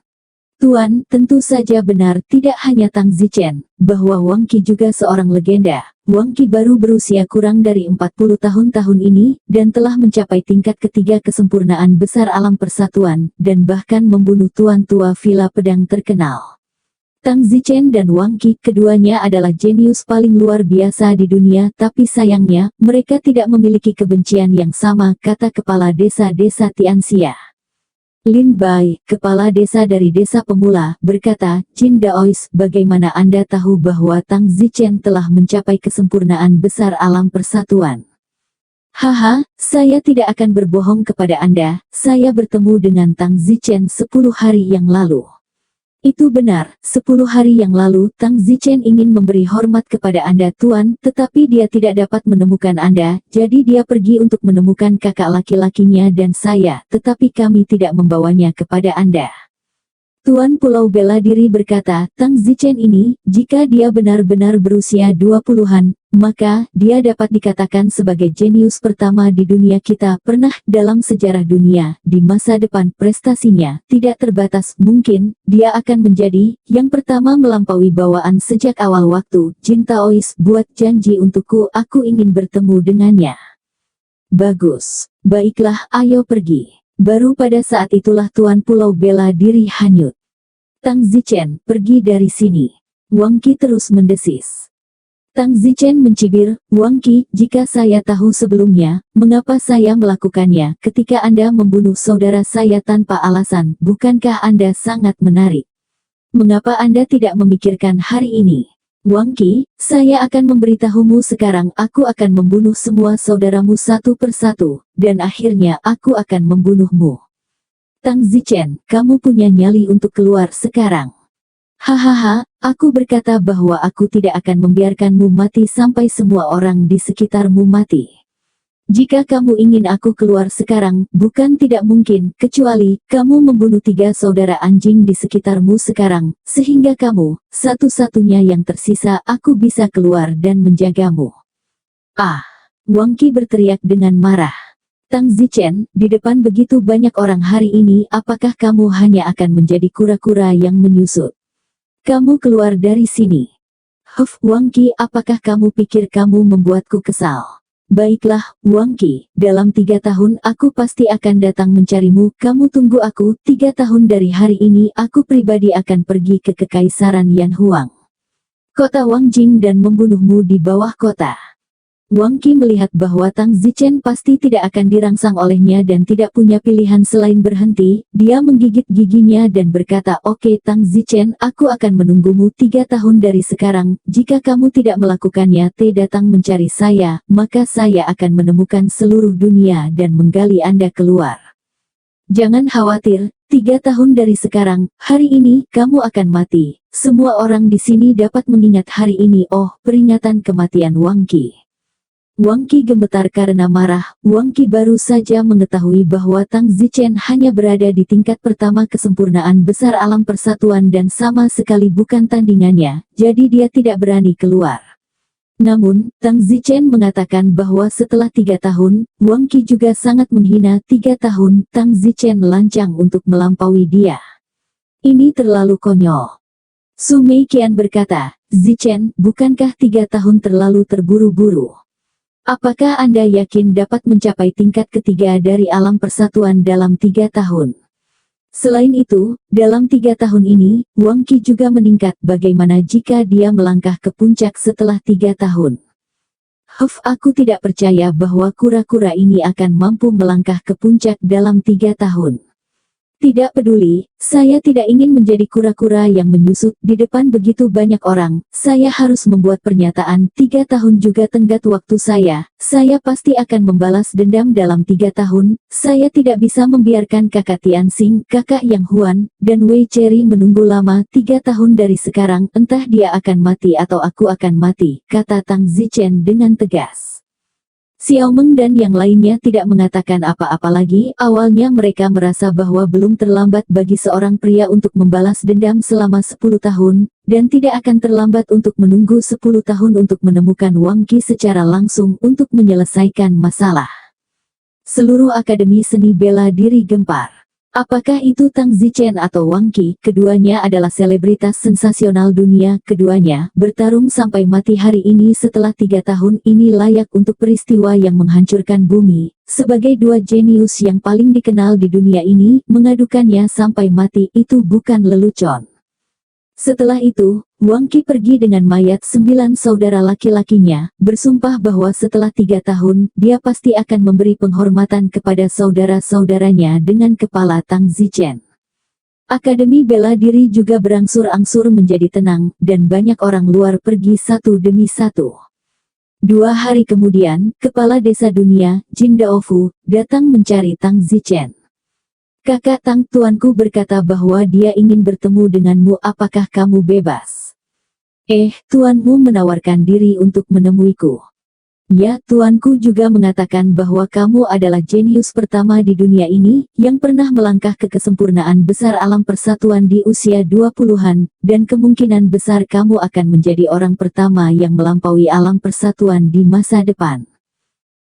Tuan, tentu saja benar, tidak hanya Tang Zichen, bahwa Wang Qi juga seorang legenda. Wang Qi baru berusia kurang dari 40 tahun ini, dan telah mencapai tingkat ketiga kesempurnaan besar alam persatuan, dan bahkan membunuh tuan tua villa pedang terkenal. Tang Zichen dan Wang Qi, keduanya adalah jenius paling luar biasa di dunia, tapi sayangnya, mereka tidak memiliki kebencian yang sama, kata kepala desa-desa Tianxia. Lin Bai, kepala desa dari desa pemula, berkata, Jin Daois, bagaimana Anda tahu bahwa Tang Zichen telah mencapai kesempurnaan besar alam persatuan? Haha, saya tidak akan berbohong kepada Anda, saya bertemu dengan Tang Zichen 10 hari yang lalu. Itu benar, 10 hari yang lalu Tang Zichen ingin memberi hormat kepada Anda Tuan, tetapi dia tidak dapat menemukan Anda, jadi dia pergi untuk menemukan kakak laki-lakinya dan saya, tetapi kami tidak membawanya kepada Anda. Tuan Pulau Bela Diri berkata, Tang Zichen ini, jika dia benar-benar berusia 20-an, maka dia dapat dikatakan sebagai jenius pertama di dunia kita pernah dalam sejarah dunia. Di masa depan prestasinya tidak terbatas, mungkin dia akan menjadi yang pertama melampaui bawaan sejak awal waktu. Jin Taois buat janji untukku, aku ingin bertemu dengannya. Bagus, baiklah, ayo pergi. Baru pada saat itulah Tuan Pulau Bela Diri hanyut. Tang Zichen, pergi dari sini. Wang Qi terus mendesis. Tang Zichen mencibir, Wang Qi, jika saya tahu sebelumnya, mengapa saya melakukannya ketika Anda membunuh saudara saya tanpa alasan, bukankah Anda sangat menarik? Mengapa Anda tidak memikirkan hari ini? Wang Qi, saya akan memberitahumu sekarang, aku akan membunuh semua saudaramu satu persatu, dan akhirnya aku akan membunuhmu. Tang Zichen, kamu punya nyali untuk keluar sekarang. Hahaha, aku berkata bahwa aku tidak akan membiarkanmu mati sampai semua orang di sekitarmu mati. Jika kamu ingin aku keluar sekarang, bukan tidak mungkin, kecuali kamu membunuh 3 saudara anjing di sekitarmu sekarang, sehingga kamu, satu-satunya yang tersisa, aku bisa keluar dan menjagamu. Ah! Wang Qi berteriak dengan marah. Tang Zichen, di depan begitu banyak orang hari ini, apakah kamu hanya akan menjadi kura-kura yang menyusut? Kamu keluar dari sini. Huff, Wang Qi, apakah kamu pikir kamu membuatku kesal? Baiklah, Wang Qi, dalam 3 tahun aku pasti akan datang mencarimu, kamu tunggu aku, 3 tahun dari hari ini aku pribadi akan pergi ke Kekaisaran Yan Huang, kota Wang Jing dan membunuhmu di bawah kota. Wang Qi melihat bahwa Tang Zichen pasti tidak akan dirangsang olehnya dan tidak punya pilihan selain berhenti. Dia menggigit giginya dan berkata, oke Tang Zichen, aku akan menunggumu 3 tahun dari sekarang. Jika kamu tidak melakukannya, datang mencari saya, maka saya akan menemukan seluruh dunia dan menggali Anda keluar. Jangan khawatir, 3 tahun dari sekarang, hari ini, kamu akan mati. Semua orang di sini dapat mengingat hari ini. Oh, peringatan kematian Wang Qi. Wang Qi gemetar karena marah. Wang Qi baru saja mengetahui bahwa Tang Zichen hanya berada di tingkat pertama kesempurnaan besar alam persatuan dan sama sekali bukan tandingannya, jadi dia tidak berani keluar. Namun, Tang Zichen mengatakan bahwa setelah 3 tahun, Wang Qi juga sangat menghina. 3 tahun, Tang Zichen lancang untuk melampaui dia. Ini terlalu konyol. Su Meiqian berkata, Zichen, bukankah 3 tahun terlalu terburu-buru? Apakah Anda yakin dapat mencapai tingkat ketiga dari alam persatuan dalam 3 tahun? Selain itu, dalam 3 tahun ini, Wang Qi juga meningkat. Bagaimana jika dia melangkah ke puncak setelah 3 tahun? Huff, aku tidak percaya bahwa kura-kura ini akan mampu melangkah ke puncak dalam 3 tahun. Tidak peduli, saya tidak ingin menjadi kura-kura yang menyusut di depan begitu banyak orang. Saya harus membuat pernyataan. 3 tahun juga tenggat waktu saya pasti akan membalas dendam dalam 3 tahun. Saya tidak bisa membiarkan kakak Tianxing, kakak Yang Huan, dan Wei Cherry menunggu lama. 3 tahun dari sekarang, entah dia akan mati atau aku akan mati, kata Tang Zichen dengan tegas. Xiao Meng dan yang lainnya tidak mengatakan apa-apa lagi. Awalnya mereka merasa bahwa belum terlambat bagi seorang pria untuk membalas dendam selama 10 tahun, dan tidak akan terlambat untuk menunggu 10 tahun untuk menemukan Wang Qi secara langsung untuk menyelesaikan masalah. Seluruh Akademi Seni Bela Diri gempar. Apakah itu Tang Zichen atau Wang Qi? Keduanya adalah selebritas sensasional dunia. Keduanya bertarung sampai mati hari ini. Setelah 3 tahun ini layak untuk peristiwa yang menghancurkan bumi. Sebagai 2 jenius yang paling dikenal di dunia ini, mengadukannya sampai mati itu bukan lelucon. Setelah itu, Wang Qi pergi dengan mayat 9 saudara laki-lakinya, bersumpah bahwa setelah 3 tahun, dia pasti akan memberi penghormatan kepada saudara-saudaranya dengan kepala Tang Zichen. Akademi Bela Diri juga berangsur-angsur menjadi tenang, dan banyak orang luar pergi satu demi satu. 2 hari kemudian, Kepala Desa Dunia, Jin Daofu, datang mencari Tang Zichen. Kakak Tang, tuanku berkata bahwa dia ingin bertemu denganmu. Apakah kamu bebas? Tuanmu menawarkan diri untuk menemuiku. Ya, tuanku juga mengatakan bahwa kamu adalah jenius pertama di dunia ini, yang pernah melangkah ke kesempurnaan besar alam persatuan di usia 20-an, dan kemungkinan besar kamu akan menjadi orang pertama yang melampaui alam persatuan di masa depan.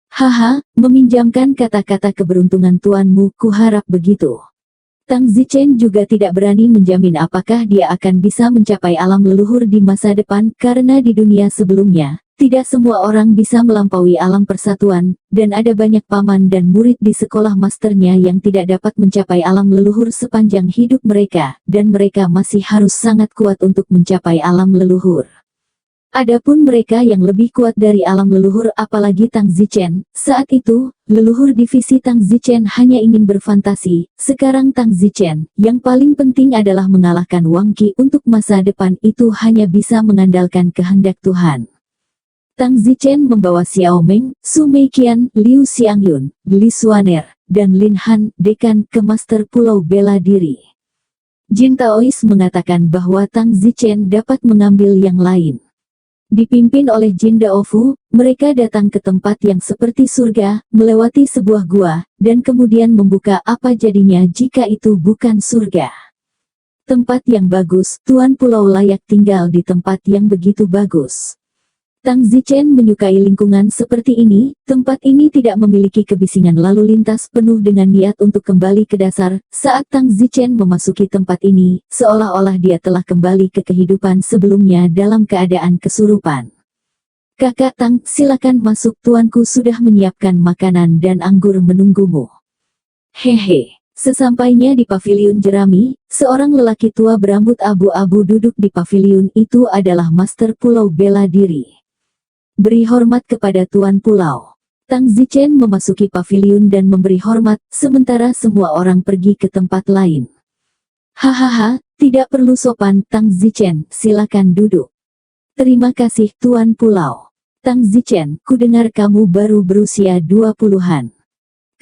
Haha, meminjamkan kata-kata keberuntungan tuanmu, kuharap begitu. Tang Zichen juga tidak berani menjamin apakah dia akan bisa mencapai alam leluhur di masa depan, karena di dunia sebelumnya, tidak semua orang bisa melampaui alam persatuan, dan ada banyak paman dan murid di sekolah masternya yang tidak dapat mencapai alam leluhur sepanjang hidup mereka, dan mereka masih harus sangat kuat untuk mencapai alam leluhur. Adapun mereka yang lebih kuat dari alam leluhur apalagi Tang Zichen, saat itu, leluhur divisi Tang Zichen hanya ingin berfantasi, sekarang Tang Zichen, yang paling penting adalah mengalahkan Wang Qi untuk masa depan itu hanya bisa mengandalkan kehendak Tuhan. Tang Zichen membawa Xiao Meng, Su Meiqian, Liu Xiangyun, Li Xuaner, dan Lin Han, dekan ke Master Pulau Bela Diri. Jin Taois mengatakan bahwa Tang Zichen dapat mengambil yang lain. Dipimpin oleh Jin Daofu, mereka datang ke tempat yang seperti surga, melewati sebuah gua, dan kemudian membuka apa jadinya jika itu bukan surga. Tempat yang bagus, Tuan Pulau layak tinggal di tempat yang begitu bagus. Tang Zichen menyukai lingkungan seperti ini, tempat ini tidak memiliki kebisingan lalu lintas penuh dengan niat untuk kembali ke dasar. Saat Tang Zichen memasuki tempat ini, seolah-olah dia telah kembali ke kehidupan sebelumnya dalam keadaan kesurupan. Kakak Tang, silakan masuk, tuanku sudah menyiapkan makanan dan anggur menunggumu. Hehe. Sesampainya di paviliun jerami, seorang lelaki tua berambut abu-abu duduk di paviliun itu adalah Master Pulau Bela Diri. Beri hormat kepada Tuan Pulau. Tang Zichen memasuki paviliun dan memberi hormat, sementara semua orang pergi ke tempat lain. Hahaha, tidak perlu sopan, Tang Zichen, silakan duduk. Terima kasih, Tuan Pulau. Tang Zichen, kudengar kamu baru berusia 20-an.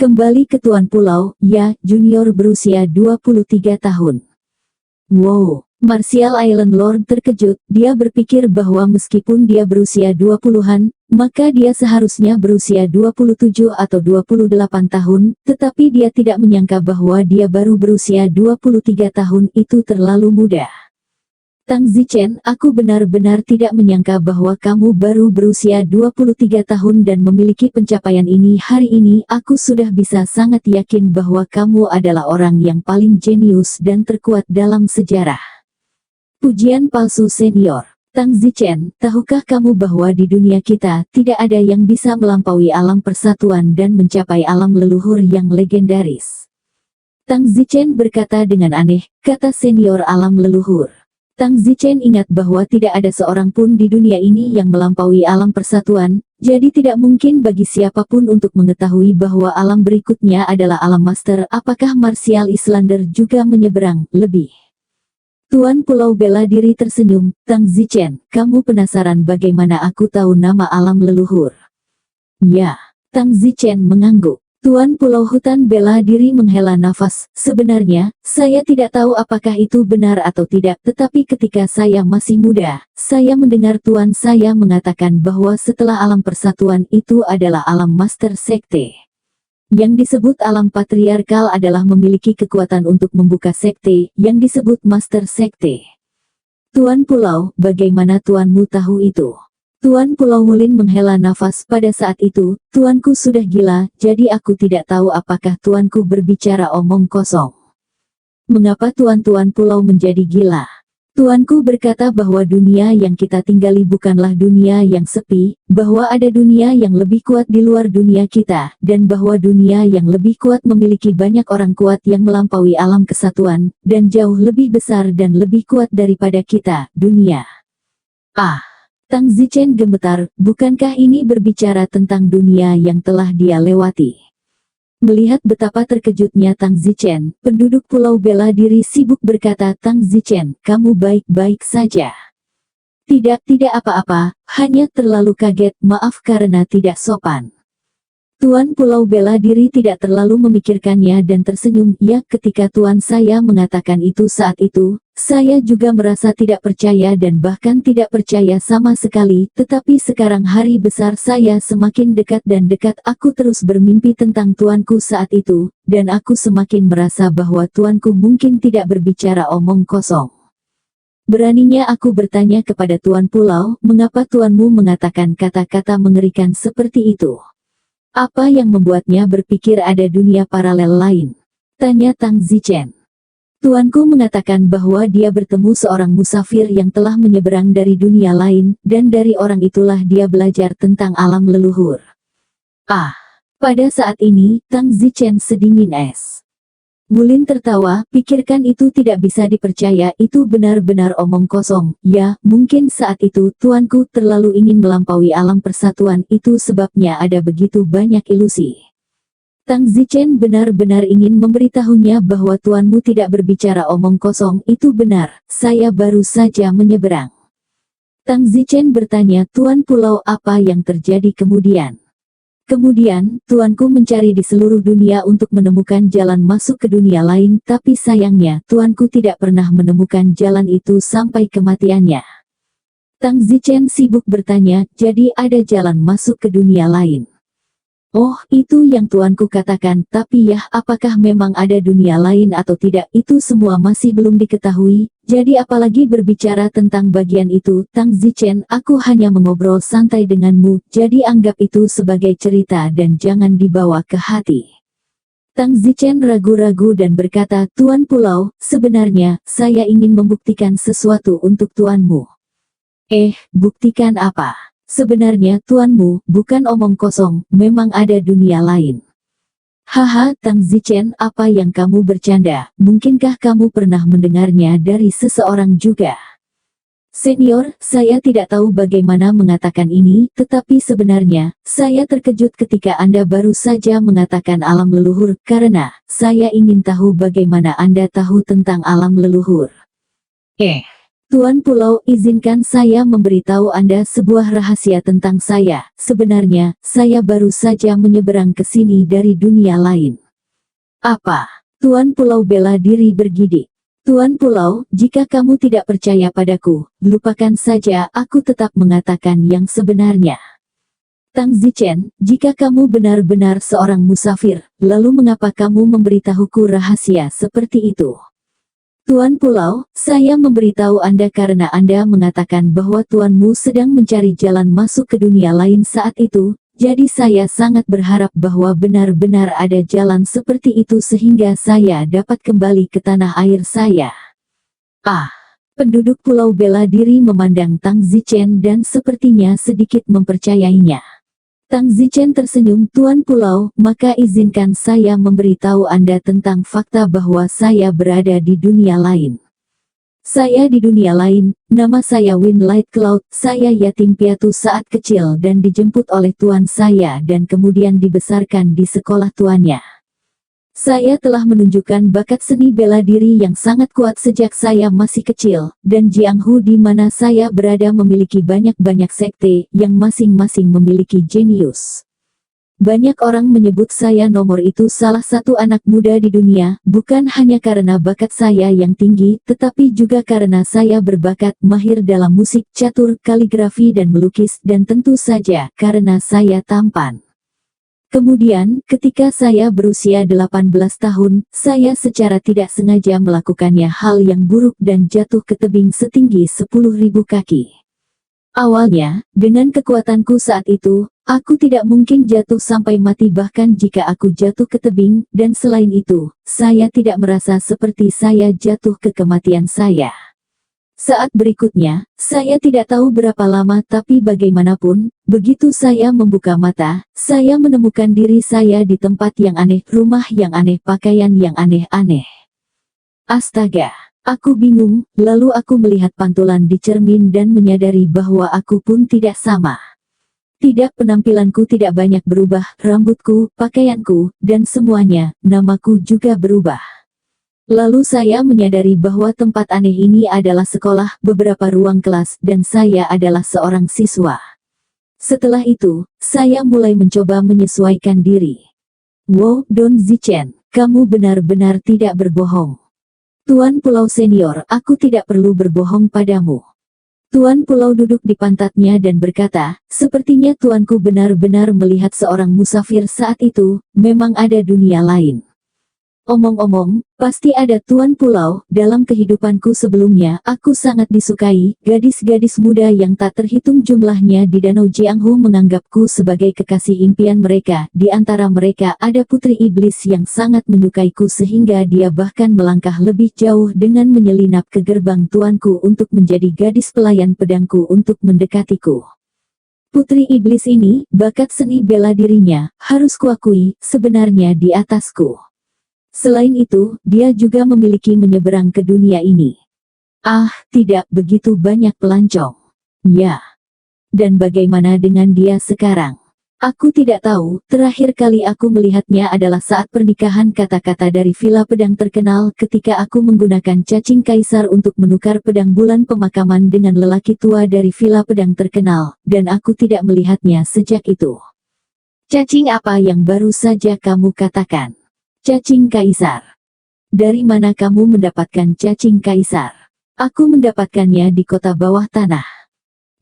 Kembali ke Tuan Pulau, ya, junior berusia 23 tahun. Wow. Martial Island Lord terkejut, dia berpikir bahwa meskipun dia berusia 20-an, maka dia seharusnya berusia 27 atau 28 tahun, tetapi dia tidak menyangka bahwa dia baru berusia 23 tahun itu terlalu muda. Tang Zichen, aku benar-benar tidak menyangka bahwa kamu baru berusia 23 tahun dan memiliki pencapaian ini hari ini. Aku sudah bisa sangat yakin bahwa kamu adalah orang yang paling jenius dan terkuat dalam sejarah. Pujian palsu senior. Tang Zichen, tahukah kamu bahwa di dunia kita tidak ada yang bisa melampaui alam persatuan dan mencapai alam leluhur yang legendaris? Tang Zichen berkata dengan aneh, kata senior alam leluhur. Tang Zichen ingat bahwa tidak ada seorang pun di dunia ini yang melampaui alam persatuan, jadi tidak mungkin bagi siapapun untuk mengetahui bahwa alam berikutnya adalah alam master. Apakah Martial Islander juga menyeberang lebih? Tuan Pulau Bela Diri tersenyum, Tang Zichen, kamu penasaran bagaimana aku tahu nama alam leluhur? Ya, Tang Zichen mengangguk. Tuan Pulau Hutan Bela Diri menghela nafas, sebenarnya, saya tidak tahu apakah itu benar atau tidak, tetapi ketika saya masih muda, saya mendengar tuan saya mengatakan bahwa setelah alam persatuan itu adalah alam master sekte. Yang disebut alam patriarkal adalah memiliki kekuatan untuk membuka sekte, yang disebut master sekte. Tuan Pulau, bagaimana tuanmu tahu itu? Tuan Pulau Wulin menghela nafas pada saat itu, tuanku sudah gila, jadi aku tidak tahu apakah tuanku berbicara omong kosong. Mengapa tuan-tuan Pulau menjadi gila? Tuanku berkata bahwa dunia yang kita tinggali bukanlah dunia yang sepi, bahwa ada dunia yang lebih kuat di luar dunia kita, dan bahwa dunia yang lebih kuat memiliki banyak orang kuat yang melampaui alam kesatuan, dan jauh lebih besar dan lebih kuat daripada kita, dunia. Ah! Tang Zichen gemetar, bukankah ini berbicara tentang dunia yang telah dia lewati? Melihat betapa terkejutnya Tang Zichen, penduduk Pulau Bela Diri sibuk berkata, Tang Zichen, kamu baik-baik saja. Tidak apa-apa, hanya terlalu kaget, maaf karena tidak sopan. Tuan Pulau bela diri tidak terlalu memikirkannya dan tersenyum. Ya, ketika tuan saya mengatakan itu saat itu, saya juga merasa tidak percaya dan bahkan tidak percaya sama sekali. Tetapi sekarang hari besar saya semakin dekat dan dekat. Aku terus bermimpi tentang tuanku saat itu, dan aku semakin merasa bahwa tuanku mungkin tidak berbicara omong kosong. Beraninya aku bertanya kepada Tuan Pulau, mengapa tuanmu mengatakan kata-kata mengerikan seperti itu? Apa yang membuatnya berpikir ada dunia paralel lain? Tanya Tang Zichen. Tuanku mengatakan bahwa dia bertemu seorang musafir yang telah menyeberang dari dunia lain, dan dari orang itulah dia belajar tentang alam leluhur. Ah, pada saat ini, Tang Zichen sedingin es. Wulin tertawa, pikirkan itu tidak bisa dipercaya, itu benar-benar omong kosong. Ya, mungkin saat itu tuanku terlalu ingin melampaui alam persatuan, itu sebabnya ada begitu banyak ilusi. Tang Zichen benar-benar ingin memberitahunya bahwa tuanmu tidak berbicara omong kosong, itu benar, saya baru saja menyeberang. Tang Zichen bertanya, Tuan Pulau, apa yang terjadi kemudian? Kemudian, tuanku mencari di seluruh dunia untuk menemukan jalan masuk ke dunia lain, tapi sayangnya, tuanku tidak pernah menemukan jalan itu sampai kematiannya. Tang Zichen sibuk bertanya, jadi ada jalan masuk ke dunia lain? Oh, itu yang tuanku katakan, tapi ya, apakah memang ada dunia lain atau tidak, itu semua masih belum diketahui, jadi apalagi berbicara tentang bagian itu, Tang Zichen, aku hanya mengobrol santai denganmu, jadi anggap itu sebagai cerita dan jangan dibawa ke hati. Tang Zichen ragu-ragu dan berkata, Tuan Pulau, sebenarnya, saya ingin membuktikan sesuatu untuk tuanmu. Buktikan apa? Sebenarnya tuanmu, bukan omong kosong, memang ada dunia lain. Haha, Tang Zichen, apa yang kamu bercanda? Mungkinkah kamu pernah mendengarnya dari seseorang juga? Senior, saya tidak tahu bagaimana mengatakan ini, tetapi sebenarnya, saya terkejut ketika Anda baru saja mengatakan alam leluhur, karena, saya ingin tahu bagaimana Anda tahu tentang alam leluhur. Tuan Pulau, izinkan saya memberitahu Anda sebuah rahasia tentang saya. Sebenarnya, saya baru saja menyeberang ke sini dari dunia lain. Apa? Tuan Pulau bela diri bergidik. Tuan Pulau, jika kamu tidak percaya padaku, lupakan saja, aku tetap mengatakan yang sebenarnya. Tang Zichen, jika kamu benar-benar seorang musafir, lalu mengapa kamu memberitahuku rahasia seperti itu? Tuan Pulau, saya memberitahu Anda karena Anda mengatakan bahwa tuanmu sedang mencari jalan masuk ke dunia lain saat itu, jadi saya sangat berharap bahwa benar-benar ada jalan seperti itu sehingga saya dapat kembali ke tanah air saya. Penduduk Pulau bela diri memandang Tang Zichen dan sepertinya sedikit mempercayainya. Tang Zichen tersenyum, Tuan Pulau, maka izinkan saya memberitahu Anda tentang fakta bahwa saya berada di dunia lain. Saya di dunia lain, nama saya Wind Light Cloud, saya yatim piatu saat kecil dan dijemput oleh tuan saya dan kemudian dibesarkan di sekolah tuannya. Saya telah menunjukkan bakat seni bela diri yang sangat kuat sejak saya masih kecil, dan Jianghu di mana saya berada memiliki banyak-banyak sekte, yang masing-masing memiliki jenius. Banyak orang menyebut saya nomor itu salah satu anak muda di dunia, bukan hanya karena bakat saya yang tinggi, tetapi juga karena saya berbakat mahir dalam musik, catur, kaligrafi dan melukis, dan tentu saja, karena saya tampan. Kemudian, ketika saya berusia 18 tahun, saya secara tidak sengaja melakukannya hal yang buruk dan jatuh ke tebing setinggi 10.000 kaki. Awalnya, dengan kekuatanku saat itu, aku tidak mungkin jatuh sampai mati bahkan jika aku jatuh ke tebing, dan selain itu, saya tidak merasa seperti saya jatuh ke kematian saya. Saat berikutnya, saya tidak tahu berapa lama tapi bagaimanapun, begitu saya membuka mata, saya menemukan diri saya di tempat yang aneh, rumah yang aneh, pakaian yang aneh-aneh. Astaga! Aku bingung, lalu aku melihat pantulan di cermin dan menyadari bahwa aku pun tidak sama. Tidak, penampilanku tidak banyak berubah, rambutku, pakaianku, dan semuanya, namaku juga berubah. Lalu saya menyadari bahwa tempat aneh ini adalah sekolah, beberapa ruang kelas, dan saya adalah seorang siswa. Setelah itu, saya mulai mencoba menyesuaikan diri. Wow, Don Zichen, kamu benar-benar tidak berbohong. Tuan Pulau Senior, aku tidak perlu berbohong padamu. Tuan Pulau duduk di pantatnya dan berkata, sepertinya tuanku benar-benar melihat seorang musafir saat itu, memang ada dunia lain. Omong-omong, pasti ada Tuan Pulau, dalam kehidupanku sebelumnya, aku sangat disukai, gadis-gadis muda yang tak terhitung jumlahnya di Danau Jianghu menganggapku sebagai kekasih impian mereka, di antara mereka ada putri iblis yang sangat menyukaiku sehingga dia bahkan melangkah lebih jauh dengan menyelinap ke gerbang tuanku untuk menjadi gadis pelayan pedangku untuk mendekatiku. Putri iblis ini, bakat seni bela dirinya, harus kuakui, sebenarnya di atasku. Selain itu, dia juga memiliki menyeberang ke dunia ini. Ah, tidak begitu banyak pelancong. Ya. Dan bagaimana dengan dia sekarang? Aku tidak tahu, terakhir kali aku melihatnya adalah saat pernikahan kata-kata dari villa pedang terkenal ketika aku menggunakan cacing kaisar untuk menukar pedang bulan pemakaman dengan lelaki tua dari villa pedang terkenal, dan aku tidak melihatnya sejak itu. Cacing apa yang baru saja kamu katakan? Cacing kaisar. Dari mana kamu mendapatkan cacing kaisar? Aku mendapatkannya di kota bawah tanah.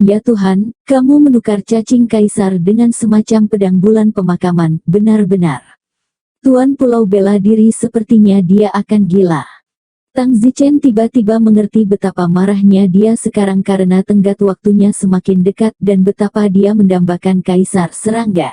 Ya Tuhan, kamu menukar cacing kaisar dengan semacam pedang bulan pemakaman, benar-benar. Tuan Pulau bela diri sepertinya dia akan gila. Tang Zichen tiba-tiba mengerti betapa marahnya dia sekarang karena tenggat waktunya semakin dekat dan betapa dia mendambakan kaisar serangga.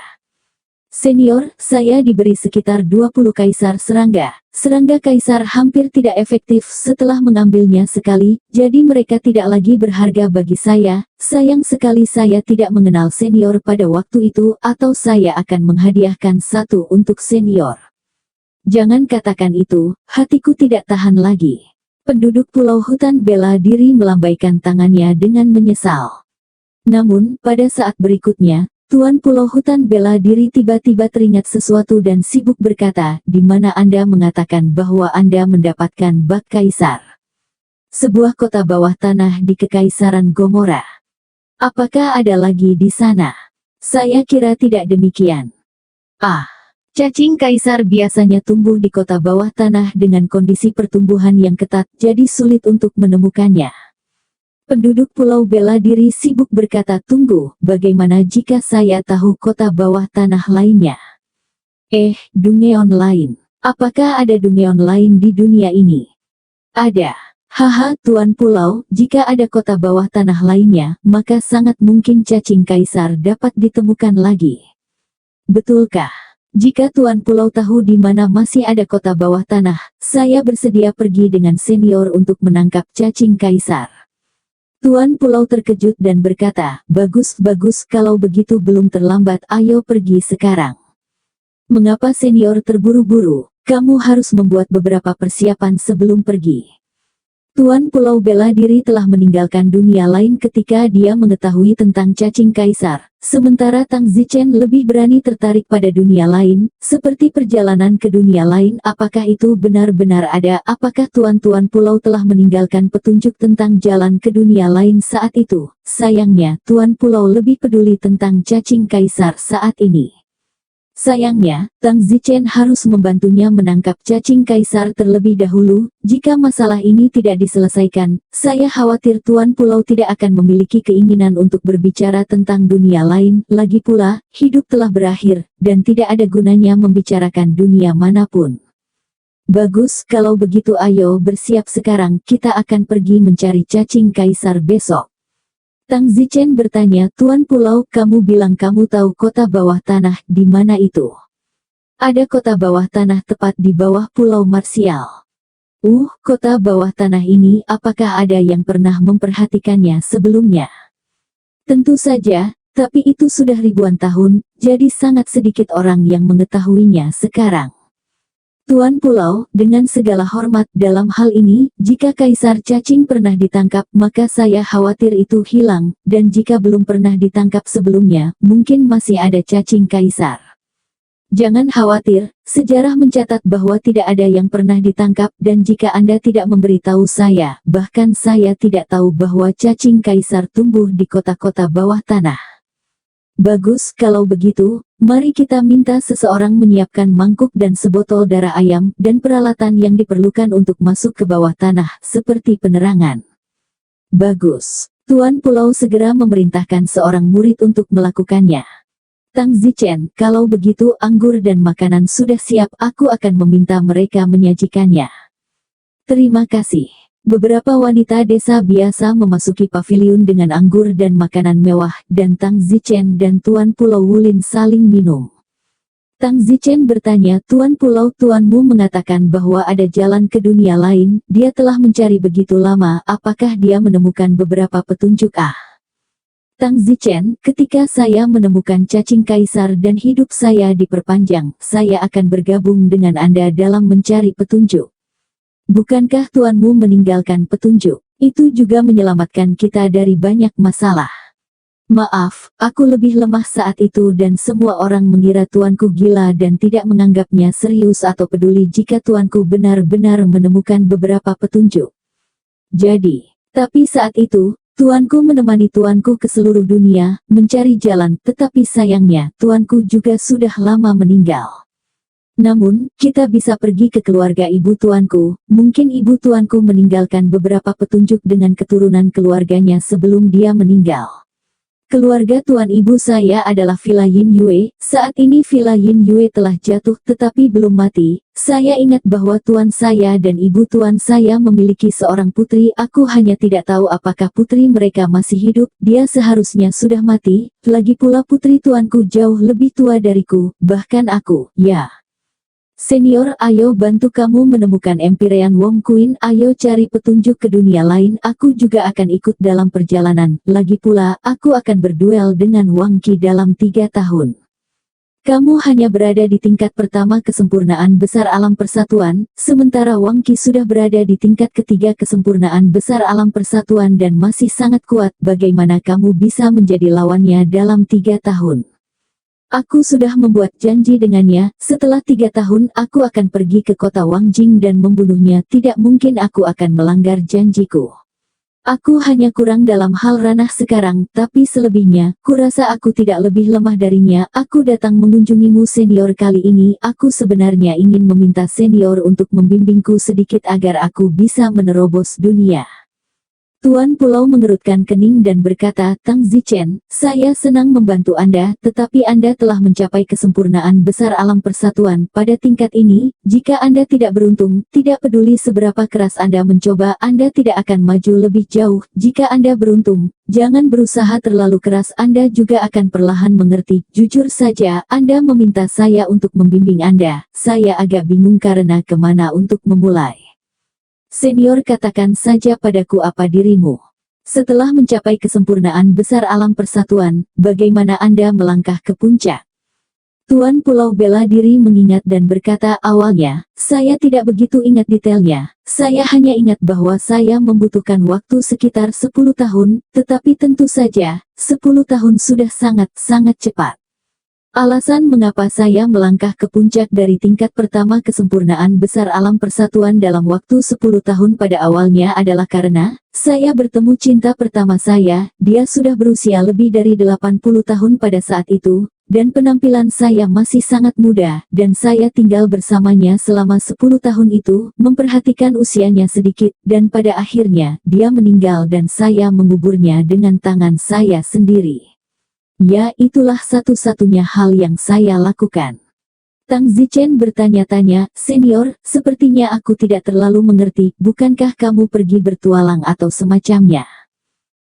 Senior, saya diberi sekitar 20 kaisar serangga. Serangga kaisar hampir tidak efektif setelah mengambilnya sekali, jadi mereka tidak lagi berharga bagi saya. Sayang sekali saya tidak mengenal senior pada waktu itu, atau saya akan menghadiahkan satu untuk senior. Jangan katakan itu, hatiku tidak tahan lagi. Penduduk Pulau Hutan bela diri melambaikan tangannya dengan menyesal. Namun, pada saat berikutnya, Tuan Pulau Hutan bela diri tiba-tiba teringat sesuatu dan sibuk berkata, di mana Anda mengatakan bahwa Anda mendapatkan bak kaisar? Sebuah kota bawah tanah di Kekaisaran Gomora. Apakah ada lagi di sana? Saya kira tidak demikian. Ah, cacing kaisar biasanya tumbuh di kota bawah tanah dengan kondisi pertumbuhan yang ketat, jadi sulit untuk menemukannya. Penduduk Pulau bela diri sibuk berkata, tunggu, bagaimana jika saya tahu kota bawah tanah lainnya? Dungeon lain. Apakah ada dungeon lain di dunia ini? Ada. Haha, Tuan Pulau, jika ada kota bawah tanah lainnya, maka sangat mungkin cacing kaisar dapat ditemukan lagi. Betulkah? Jika Tuan Pulau tahu di mana masih ada kota bawah tanah, saya bersedia pergi dengan senior untuk menangkap cacing kaisar. Tuan Pulau terkejut dan berkata, bagus-bagus, kalau begitu belum terlambat, ayo pergi sekarang. Mengapa senior terburu-buru? Kamu harus membuat beberapa persiapan sebelum pergi. Tuan Pulau bela diri telah meninggalkan dunia lain ketika dia mengetahui tentang cacing kaisar, sementara Tang Zichen lebih berani tertarik pada dunia lain, seperti perjalanan ke dunia lain. Apakah itu benar-benar ada? Apakah Tuan-Tuan Pulau telah meninggalkan petunjuk tentang jalan ke dunia lain saat itu? Sayangnya, Tuan Pulau lebih peduli tentang cacing kaisar saat ini. Sayangnya, Tang Zichen harus membantunya menangkap cacing kaisar terlebih dahulu. Jika masalah ini tidak diselesaikan, saya khawatir Tuan Pulau tidak akan memiliki keinginan untuk berbicara tentang dunia lain. Lagi pula, hidup telah berakhir, dan tidak ada gunanya membicarakan dunia manapun. Bagus, kalau begitu ayo bersiap sekarang, kita akan pergi mencari cacing kaisar besok. Tang Zichen bertanya, Tuan Pulau, kamu bilang kamu tahu kota bawah tanah, di mana itu? Ada kota bawah tanah tepat di bawah Pulau Marsial. Kota bawah tanah ini, apakah ada yang pernah memperhatikannya sebelumnya? Tentu saja, tapi itu sudah ribuan tahun, jadi sangat sedikit orang yang mengetahuinya sekarang. Tuan Pulau, dengan segala hormat dalam hal ini, jika Kaisar Cacing pernah ditangkap, maka saya khawatir itu hilang, dan jika belum pernah ditangkap sebelumnya, mungkin masih ada cacing Kaisar. Jangan khawatir, sejarah mencatat bahwa tidak ada yang pernah ditangkap, dan jika Anda tidak memberitahu saya, bahkan saya tidak tahu bahwa cacing Kaisar tumbuh di kota-kota bawah tanah. Bagus, kalau begitu, mari kita minta seseorang menyiapkan mangkuk dan sebotol darah ayam dan peralatan yang diperlukan untuk masuk ke bawah tanah, seperti penerangan. Bagus. Tuan Pulau segera memerintahkan seorang murid untuk melakukannya. Tang Zichen, kalau begitu anggur dan makanan sudah siap, aku akan meminta mereka menyajikannya. Terima kasih. Beberapa wanita desa biasa memasuki paviliun dengan anggur dan makanan mewah, dan Tang Zichen dan Tuan Pulau Wulin saling minum. Tang Zichen bertanya, Tuan Pulau, tuanmu mengatakan bahwa ada jalan ke dunia lain, dia telah mencari begitu lama, apakah dia menemukan beberapa petunjuk? Tang Zichen, ketika saya menemukan cacing kaisar dan hidup saya diperpanjang, saya akan bergabung dengan Anda dalam mencari petunjuk. Bukankah tuanmu meninggalkan petunjuk? Itu juga menyelamatkan kita dari banyak masalah. Maaf, aku lebih lemah saat itu dan semua orang mengira tuanku gila dan tidak menganggapnya serius atau peduli jika tuanku benar-benar menemukan beberapa petunjuk. Tapi saat itu, tuanku menemani tuanku ke seluruh dunia, mencari jalan, tetapi sayangnya, tuanku juga sudah lama meninggal. Namun, kita bisa pergi ke keluarga ibu tuanku, mungkin ibu tuanku meninggalkan beberapa petunjuk dengan keturunan keluarganya sebelum dia meninggal. Keluarga tuan ibu saya adalah Villa Yin Yue, saat ini Villa Yin Yue telah jatuh tetapi belum mati. Saya ingat bahwa tuan saya dan ibu tuan saya memiliki seorang putri, aku hanya tidak tahu apakah putri mereka masih hidup, dia seharusnya sudah mati, lagi pula putri tuanku jauh lebih tua dariku, bahkan aku, ya. Senior, ayo bantu kamu menemukan Empyrean Wong Queen, ayo cari petunjuk ke dunia lain, aku juga akan ikut dalam perjalanan, lagi pula, aku akan berduel dengan Wang Qi dalam 3 tahun. Kamu hanya berada di tingkat pertama kesempurnaan besar alam persatuan, sementara Wang Qi sudah berada di tingkat ketiga kesempurnaan besar alam persatuan dan masih sangat kuat, bagaimana kamu bisa menjadi lawannya dalam 3 tahun? Aku sudah membuat janji dengannya, setelah 3 tahun aku akan pergi ke kota Wangjing dan membunuhnya, tidak mungkin aku akan melanggar janjiku. Aku hanya kurang dalam hal ranah sekarang, tapi selebihnya, kurasa aku tidak lebih lemah darinya. Aku datang mengunjungimu senior kali ini, aku sebenarnya ingin meminta senior untuk membimbingku sedikit agar aku bisa menerobos dunia. Tuan Pulau mengerutkan kening dan berkata, Tang Zichen, saya senang membantu Anda, tetapi Anda telah mencapai kesempurnaan besar alam persatuan. Pada tingkat ini, jika Anda tidak beruntung, tidak peduli seberapa keras Anda mencoba, Anda tidak akan maju lebih jauh. Jika Anda beruntung, jangan berusaha terlalu keras, Anda juga akan perlahan mengerti. Jujur saja, Anda meminta saya untuk membimbing Anda. Saya agak bingung karena kemana untuk memulai. Senior, katakan saja padaku apa dirimu. Setelah mencapai kesempurnaan besar alam persatuan, bagaimana Anda melangkah ke puncak? Tuan Pulau bela diri mengingat dan berkata, awalnya, saya tidak begitu ingat detailnya. Saya hanya ingat bahwa saya membutuhkan waktu sekitar 10 tahun, tetapi tentu saja, 10 tahun sudah sangat-sangat cepat. Alasan mengapa saya melangkah ke puncak dari tingkat pertama kesempurnaan besar alam persatuan dalam waktu 10 tahun pada awalnya adalah karena, saya bertemu cinta pertama saya, dia sudah berusia lebih dari 80 tahun pada saat itu, dan penampilan saya masih sangat muda, dan saya tinggal bersamanya selama 10 tahun itu, memperhatikan usianya sedikit, dan pada akhirnya, dia meninggal dan saya menguburnya dengan tangan saya sendiri. Ya, itulah satu-satunya hal yang saya lakukan. Tang Zichen bertanya-tanya, senior, sepertinya aku tidak terlalu mengerti, bukankah kamu pergi bertualang atau semacamnya?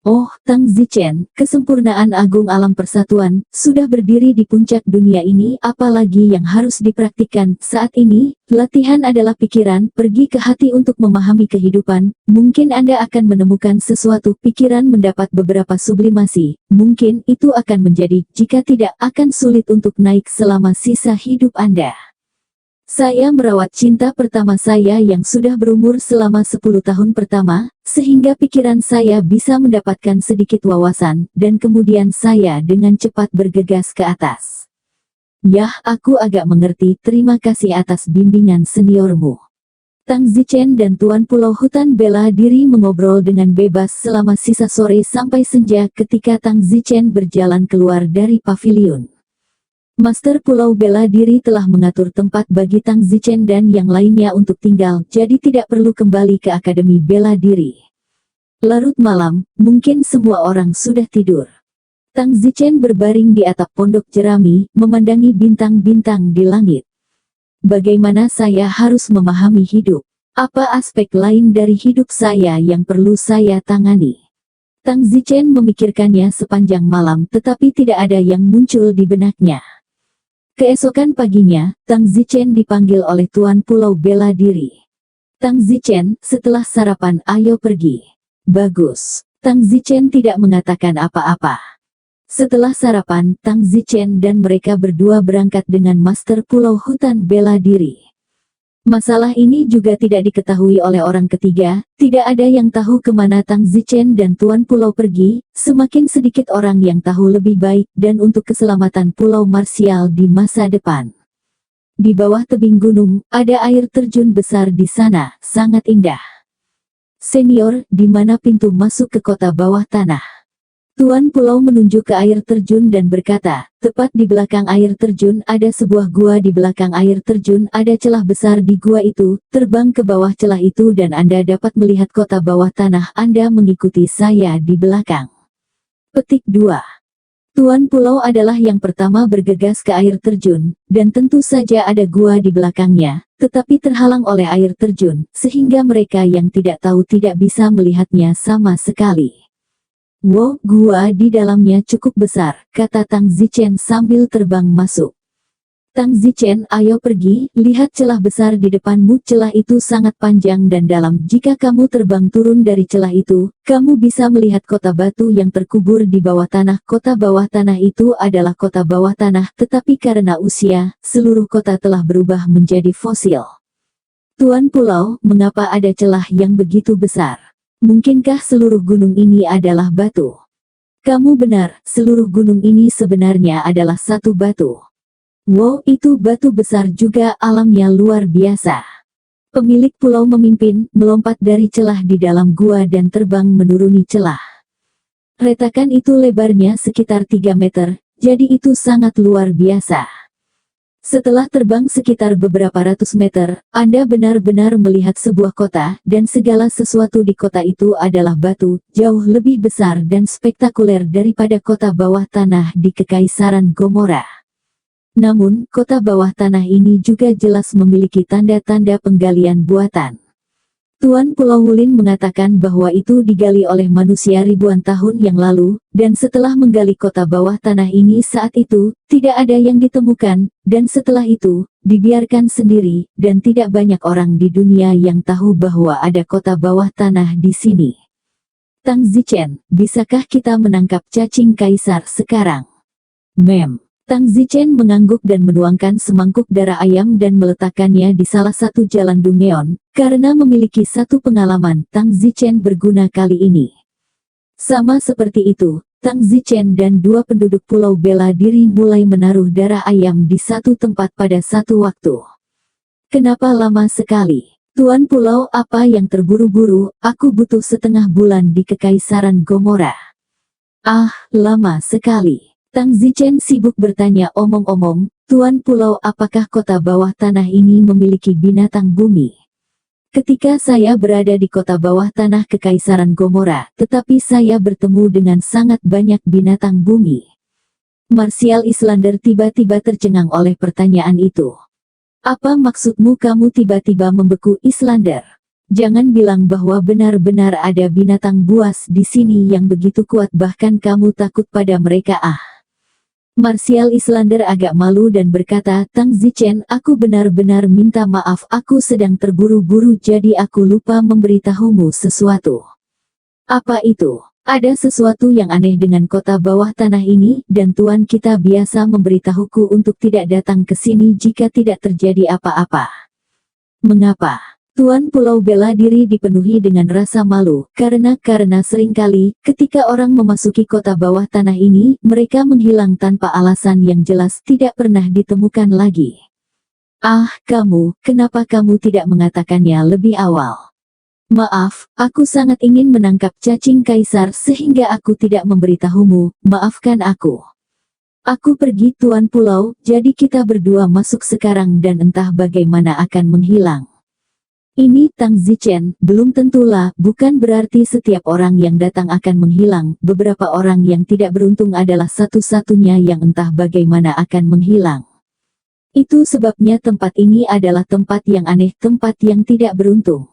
Oh, Tang Zichen, kesempurnaan agung alam persatuan, sudah berdiri di puncak dunia ini, apalagi yang harus dipraktikkan. Saat ini, latihan adalah pikiran, pergi ke hati untuk memahami kehidupan, mungkin Anda akan menemukan sesuatu, pikiran mendapat beberapa sublimasi, mungkin itu akan menjadi, jika tidak, akan sulit untuk naik selama sisa hidup Anda. Saya merawat cinta pertama saya yang sudah berumur selama 10 tahun pertama, sehingga pikiran saya bisa mendapatkan sedikit wawasan, dan kemudian saya dengan cepat bergegas ke atas. Yah, aku agak mengerti, terima kasih atas bimbingan seniormu. Tang Zichen dan Tuan Pulau Hutan bela diri mengobrol dengan bebas selama sisa sore sampai senja ketika Tang Zichen berjalan keluar dari paviliun. Master Pulau Bela Diri telah mengatur tempat bagi Tang Zichen dan yang lainnya untuk tinggal, jadi tidak perlu kembali ke Akademi Bela Diri. Larut malam, mungkin semua orang sudah tidur. Tang Zichen berbaring di atap pondok jerami, memandangi bintang-bintang di langit. Bagaimana saya harus memahami hidup? Apa aspek lain dari hidup saya yang perlu saya tangani? Tang Zichen memikirkannya sepanjang malam, tetapi tidak ada yang muncul di benaknya. Keesokan paginya, Tang Zichen dipanggil oleh Tuan Pulau Bela Diri. Tang Zichen, setelah sarapan ayo pergi. Bagus. Tang Zichen tidak mengatakan apa-apa. Setelah sarapan, Tang Zichen dan mereka berdua berangkat dengan Master Pulau Hutan Bela Diri. Masalah ini juga tidak diketahui oleh orang ketiga, tidak ada yang tahu kemana Tang Zichen dan Tuan Pulau pergi, semakin sedikit orang yang tahu lebih baik dan untuk keselamatan Pulau Marsial di masa depan. Di bawah tebing gunung, ada air terjun besar di sana, sangat indah. Senior, di mana pintu masuk ke kota bawah tanah? Tuan Pulau menunjuk ke air terjun dan berkata, tepat di belakang air terjun ada sebuah gua, di belakang air terjun ada celah besar di gua itu, terbang ke bawah celah itu dan Anda dapat melihat kota bawah tanah. Anda mengikuti saya di belakang. Petik 2. Tuan Pulau adalah yang pertama bergegas ke air terjun, dan tentu saja ada gua di belakangnya, tetapi terhalang oleh air terjun, sehingga mereka yang tidak tahu tidak bisa melihatnya sama sekali. Wow, gua di dalamnya cukup besar, kata Tang Zichen sambil terbang masuk. Tang Zichen, ayo pergi, lihat celah besar di depanmu. Celah itu sangat panjang dan dalam. Jika kamu terbang turun dari celah itu, kamu bisa melihat kota batu yang terkubur di bawah tanah. Kota bawah tanah itu adalah kota bawah tanah, tetapi karena usia, seluruh kota telah berubah menjadi fosil. Tuan Pulau, mengapa ada celah yang begitu besar? Mungkinkah seluruh gunung ini adalah batu? Kamu benar, seluruh gunung ini sebenarnya adalah satu batu. Wow, itu batu besar juga, alamnya luar biasa. Pemilik pulau memimpin, melompat dari celah di dalam gua dan terbang menuruni celah. Retakan itu lebarnya sekitar 3 meter, jadi itu sangat luar biasa. Setelah terbang sekitar beberapa ratus meter, Anda benar-benar melihat sebuah kota, dan segala sesuatu di kota itu adalah batu, jauh lebih besar dan spektakuler daripada kota bawah tanah di Kekaisaran Gomora. Namun, kota bawah tanah ini juga jelas memiliki tanda-tanda penggalian buatan. Tuan Pulau Wulin mengatakan bahwa itu digali oleh manusia ribuan tahun yang lalu, dan setelah menggali kota bawah tanah ini saat itu, tidak ada yang ditemukan, dan setelah itu, dibiarkan sendiri, dan tidak banyak orang di dunia yang tahu bahwa ada kota bawah tanah di sini. Tang Zichen, bisakah kita menangkap cacing kaisar sekarang? Mem. Tang Zichen mengangguk dan menuangkan semangkuk darah ayam dan meletakkannya di salah satu jalan Dungeon. Karena memiliki satu pengalaman, Tang Zichen berguna kali ini. Sama seperti itu, Tang Zichen dan dua penduduk Pulau Bela Diri mulai menaruh darah ayam di satu tempat pada satu waktu. Kenapa lama sekali? Tuan Pulau, apa yang terburu-buru? Aku butuh setengah bulan di Kekaisaran Gomora. Ah, lama sekali. Tang Zichen sibuk bertanya omong-omong, Tuan Pulau, apakah kota bawah tanah ini memiliki binatang bumi? Ketika saya berada di kota bawah tanah Kekaisaran Gomora, tetapi saya bertemu dengan sangat banyak binatang bumi. Martial Islander tiba-tiba tercengang oleh pertanyaan itu. Apa maksudmu kamu tiba-tiba membeku Islander? Jangan bilang bahwa benar-benar ada binatang buas di sini yang begitu kuat bahkan kamu takut pada mereka. Martial Islander agak malu dan berkata, Tang Zichen, aku benar-benar minta maaf, aku sedang terburu-buru jadi aku lupa memberitahumu sesuatu. Apa itu? Ada sesuatu yang aneh dengan kota bawah tanah ini, dan tuan kita biasa memberitahuku untuk tidak datang ke sini jika tidak terjadi apa-apa. Mengapa? Tuan Pulau Bela Diri dipenuhi dengan rasa malu, karena seringkali, ketika orang memasuki kota bawah tanah ini, mereka menghilang tanpa alasan yang jelas, tidak pernah ditemukan lagi. Ah, kamu, kenapa kamu tidak mengatakannya lebih awal? Maaf, aku sangat ingin menangkap cacing kaisar sehingga aku tidak memberitahumu, maafkan aku. Aku pergi Tuan Pulau, jadi kita berdua masuk sekarang dan entah bagaimana akan menghilang. Ini Tang Zichen, belum tentulah, bukan berarti setiap orang yang datang akan menghilang, beberapa orang yang tidak beruntung adalah satu-satunya yang entah bagaimana akan menghilang. Itu sebabnya tempat ini adalah tempat yang aneh, tempat yang tidak beruntung.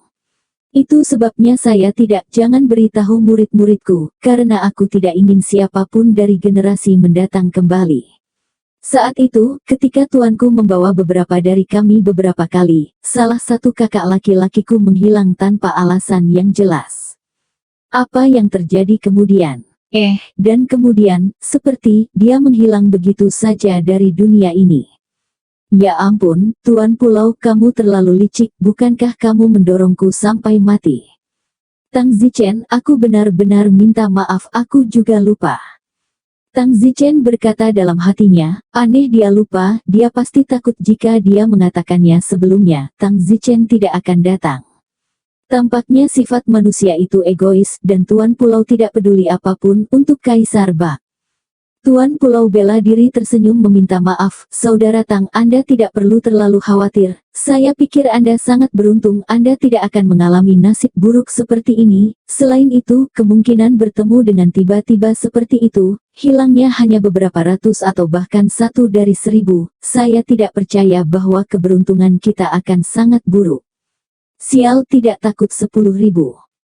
Itu sebabnya saya jangan beritahu murid-muridku, karena aku tidak ingin siapapun dari generasi mendatang kembali. Saat itu, ketika tuanku membawa beberapa dari kami beberapa kali, salah satu kakak laki-lakiku menghilang tanpa alasan yang jelas. Apa yang terjadi kemudian? Dan kemudian, seperti dia menghilang begitu saja dari dunia ini. Ya ampun, Tuan Pulau, kamu terlalu licik, bukankah kamu mendorongku sampai mati? Tang Zichen, aku benar-benar minta maaf, aku juga lupa. Tang Zichen berkata dalam hatinya, aneh dia lupa, dia pasti takut jika dia mengatakannya sebelumnya, Tang Zichen tidak akan datang. Tampaknya sifat manusia itu egois, dan Tuan Pulau tidak peduli apapun untuk Kaisar Bak. Tuan Pulau bela diri tersenyum meminta maaf, Saudara Tang, Anda tidak perlu terlalu khawatir, saya pikir Anda sangat beruntung, Anda tidak akan mengalami nasib buruk seperti ini, selain itu, kemungkinan bertemu dengan tiba-tiba seperti itu, hilangnya hanya beberapa ratus atau bahkan 1 dari 1000, saya tidak percaya bahwa keberuntungan kita akan sangat buruk. Sial, tidak takut 10.000.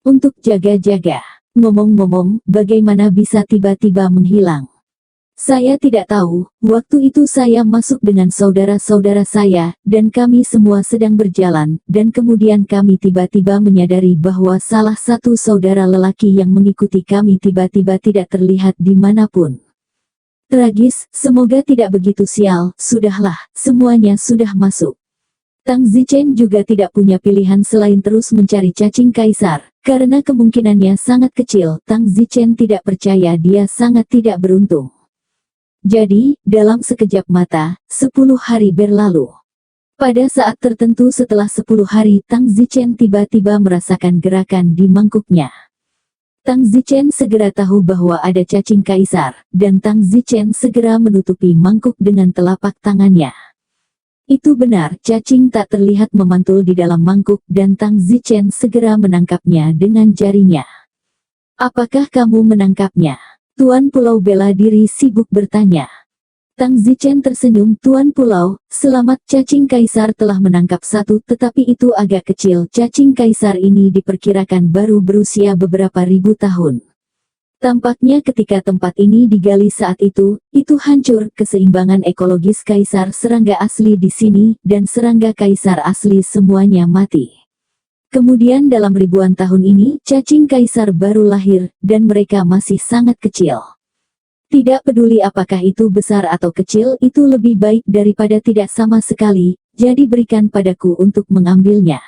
Untuk jaga-jaga. Ngomong-ngomong, bagaimana bisa tiba-tiba menghilang? Saya tidak tahu, waktu itu saya masuk dengan saudara-saudara saya, dan kami semua sedang berjalan, dan kemudian kami tiba-tiba menyadari bahwa salah satu saudara lelaki yang mengikuti kami tiba-tiba tidak terlihat dimanapun. Tragis, semoga tidak begitu sial, sudahlah, semuanya sudah masuk. Tang Zichen juga tidak punya pilihan selain terus mencari cacing kaisar, karena kemungkinannya sangat kecil, Tang Zichen tidak percaya dia sangat tidak beruntung. Jadi, dalam sekejap mata, 10 hari berlalu. Pada saat tertentu setelah 10 hari, Tang Zichen tiba-tiba merasakan gerakan di mangkuknya. Tang Zichen segera tahu bahwa ada cacing kaisar, dan Tang Zichen segera menutupi mangkuk dengan telapak tangannya. Itu benar, cacing tak terlihat memantul di dalam mangkuk, dan Tang Zichen segera menangkapnya dengan jarinya. Apakah kamu menangkapnya? Tuan Pulau bela diri sibuk bertanya. Tang Zichen tersenyum, Tuan Pulau, selamat, cacing kaisar telah menangkap satu, tetapi itu agak kecil, cacing kaisar ini diperkirakan baru berusia beberapa ribu tahun. Tampaknya ketika tempat ini digali saat itu hancur, keseimbangan ekologis kaisar serangga asli di sini, dan serangga kaisar asli semuanya mati. Kemudian dalam ribuan tahun ini, cacing kaisar baru lahir, dan mereka masih sangat kecil. Tidak peduli apakah itu besar atau kecil, itu lebih baik daripada tidak sama sekali, jadi berikan padaku untuk mengambilnya.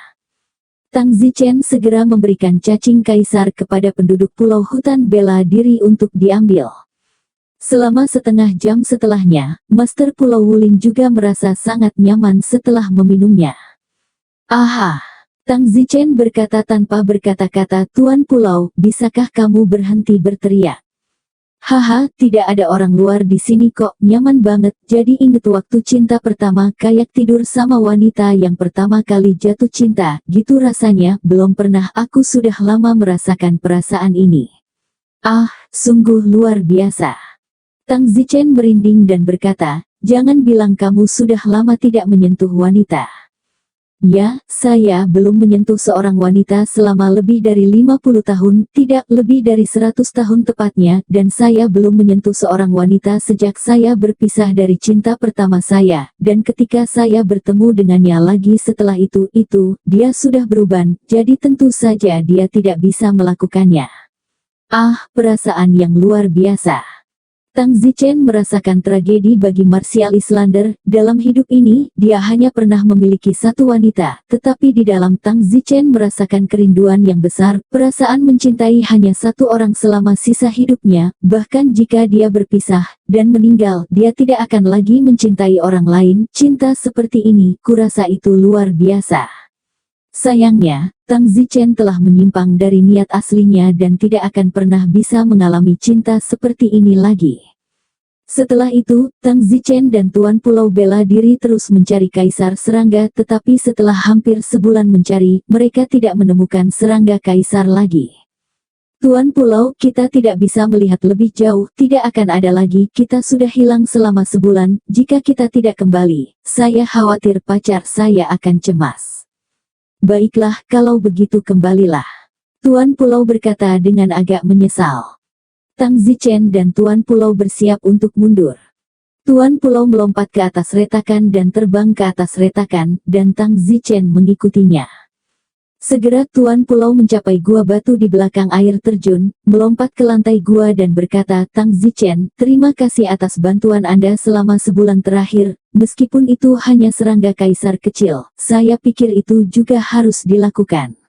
Tang Zichen segera memberikan cacing kaisar kepada penduduk pulau hutan bela diri untuk diambil. Selama setengah jam setelahnya, Master Pulau Wuling juga merasa sangat nyaman setelah meminumnya. Aha! Tang Zichen berkata tanpa berkata-kata, Tuan Pulau, bisakah kamu berhenti berteriak? Haha, tidak ada orang luar di sini kok, nyaman banget, jadi inget waktu cinta pertama, kayak tidur sama wanita yang pertama kali jatuh cinta, gitu rasanya, belum pernah, aku sudah lama merasakan perasaan ini. Ah, sungguh luar biasa. Tang Zichen merinding dan berkata, jangan bilang kamu sudah lama tidak menyentuh wanita. Ya, saya belum menyentuh seorang wanita selama lebih dari 50 tahun, tidak lebih dari 100 tahun tepatnya, dan saya belum menyentuh seorang wanita sejak saya berpisah dari cinta pertama saya, dan ketika saya bertemu dengannya lagi setelah itu, dia sudah beruban, jadi tentu saja dia tidak bisa melakukannya. Ah, perasaan yang luar biasa. Tang Zichen merasakan tragedi bagi Martial Islander. Dalam hidup ini, dia hanya pernah memiliki satu wanita, tetapi di dalam Tang Zichen merasakan kerinduan yang besar, perasaan mencintai hanya satu orang selama sisa hidupnya, bahkan jika dia berpisah dan meninggal, dia tidak akan lagi mencintai orang lain. Cinta seperti ini, kurasa itu luar biasa. Sayangnya, Tang Zichen telah menyimpang dari niat aslinya dan tidak akan pernah bisa mengalami cinta seperti ini lagi. Setelah itu, Tang Zichen dan Tuan Pulau bela diri terus mencari Kaisar Serangga, tetapi setelah hampir sebulan mencari, mereka tidak menemukan Serangga Kaisar lagi. Tuan Pulau, kita tidak bisa melihat lebih jauh, tidak akan ada lagi, kita sudah hilang selama sebulan, jika kita tidak kembali, saya khawatir pacar saya akan cemas. Baiklah, kalau begitu kembalilah. Tuan Pulau berkata dengan agak menyesal. Tang Zichen dan Tuan Pulau bersiap untuk mundur. Tuan Pulau melompat ke atas retakan dan terbang ke atas retakan, dan Tang Zichen mengikutinya. Segera Tuan Pulau mencapai gua batu di belakang air terjun, melompat ke lantai gua dan berkata, Tang Zichen, terima kasih atas bantuan Anda selama sebulan terakhir, meskipun itu hanya serangga kaisar kecil, saya pikir itu juga harus dilakukan.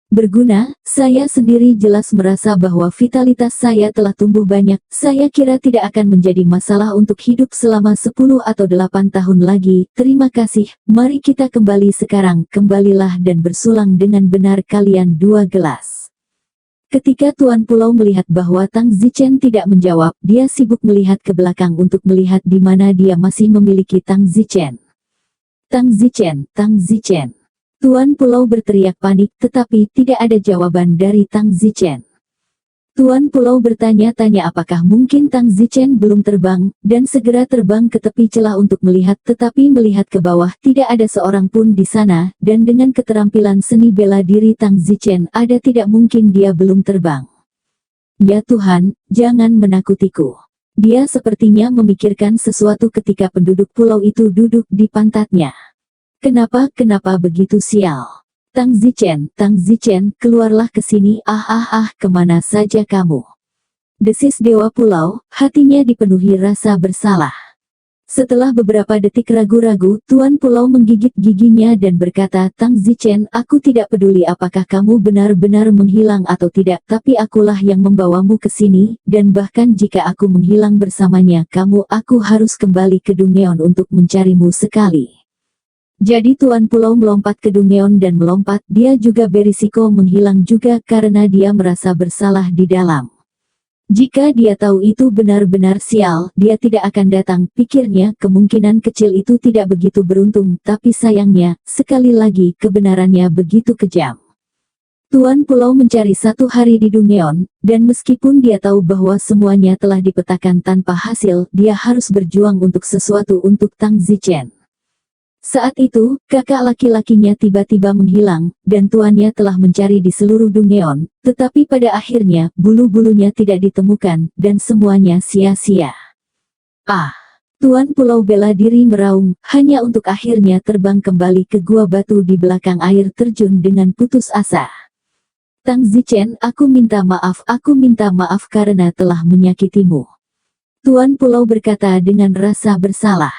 Berguna, saya sendiri jelas merasa bahwa vitalitas saya telah tumbuh banyak, saya kira tidak akan menjadi masalah untuk hidup selama 10 atau 8 tahun lagi, terima kasih, mari kita kembali sekarang, kembalilah dan bersulang dengan benar kalian 2 gelas. Ketika Tuan Pulau melihat bahwa Tang Zichen tidak menjawab, dia sibuk melihat ke belakang untuk melihat di mana dia masih memiliki Tang Zichen. Tang Zichen, Tang Zichen. Tuan Pulau berteriak panik, tetapi tidak ada jawaban dari Tang Zichen. Tuan Pulau bertanya-tanya apakah mungkin Tang Zichen belum terbang, dan segera terbang ke tepi celah untuk melihat, tetapi melihat ke bawah tidak ada seorang pun di sana, dan dengan keterampilan seni bela diri Tang Zichen ada tidak mungkin dia belum terbang. Ya Tuhan, jangan menakutiku. Dia sepertinya memikirkan sesuatu ketika penduduk pulau itu duduk di pantatnya. Kenapa begitu sial? Tang Zichen, keluarlah ke sini, kemana saja kamu? Desis Dewa Pulau, hatinya dipenuhi rasa bersalah. Setelah beberapa detik ragu-ragu, Tuan Pulau menggigit giginya dan berkata, Tang Zichen, aku tidak peduli apakah kamu benar-benar menghilang atau tidak, tapi akulah yang membawamu ke sini, dan bahkan jika aku menghilang bersamanya aku harus kembali ke Dungeon untuk mencarimu sekali. Jadi Tuan Pulau melompat ke Dungeon dan melompat, dia juga berisiko menghilang juga karena dia merasa bersalah di dalam. Jika dia tahu itu benar-benar sial, dia tidak akan datang, pikirnya, kemungkinan kecil itu tidak begitu beruntung, tapi sayangnya, sekali lagi, kebenarannya begitu kejam. Tuan Pulau mencari 1 hari di Dungeon, dan meskipun dia tahu bahwa semuanya telah dipetakan tanpa hasil, dia harus berjuang untuk sesuatu untuk Tang Zichen. Saat itu, kakak laki-lakinya tiba-tiba menghilang, dan tuannya telah mencari di seluruh Dungeon, tetapi pada akhirnya, bulu-bulunya tidak ditemukan, dan semuanya sia-sia. Tuan Pulau bela diri meraung, hanya untuk akhirnya terbang kembali ke gua batu di belakang air terjun dengan putus asa. Tang Zichen, aku minta maaf karena telah menyakitimu. Tuan Pulau berkata dengan rasa bersalah.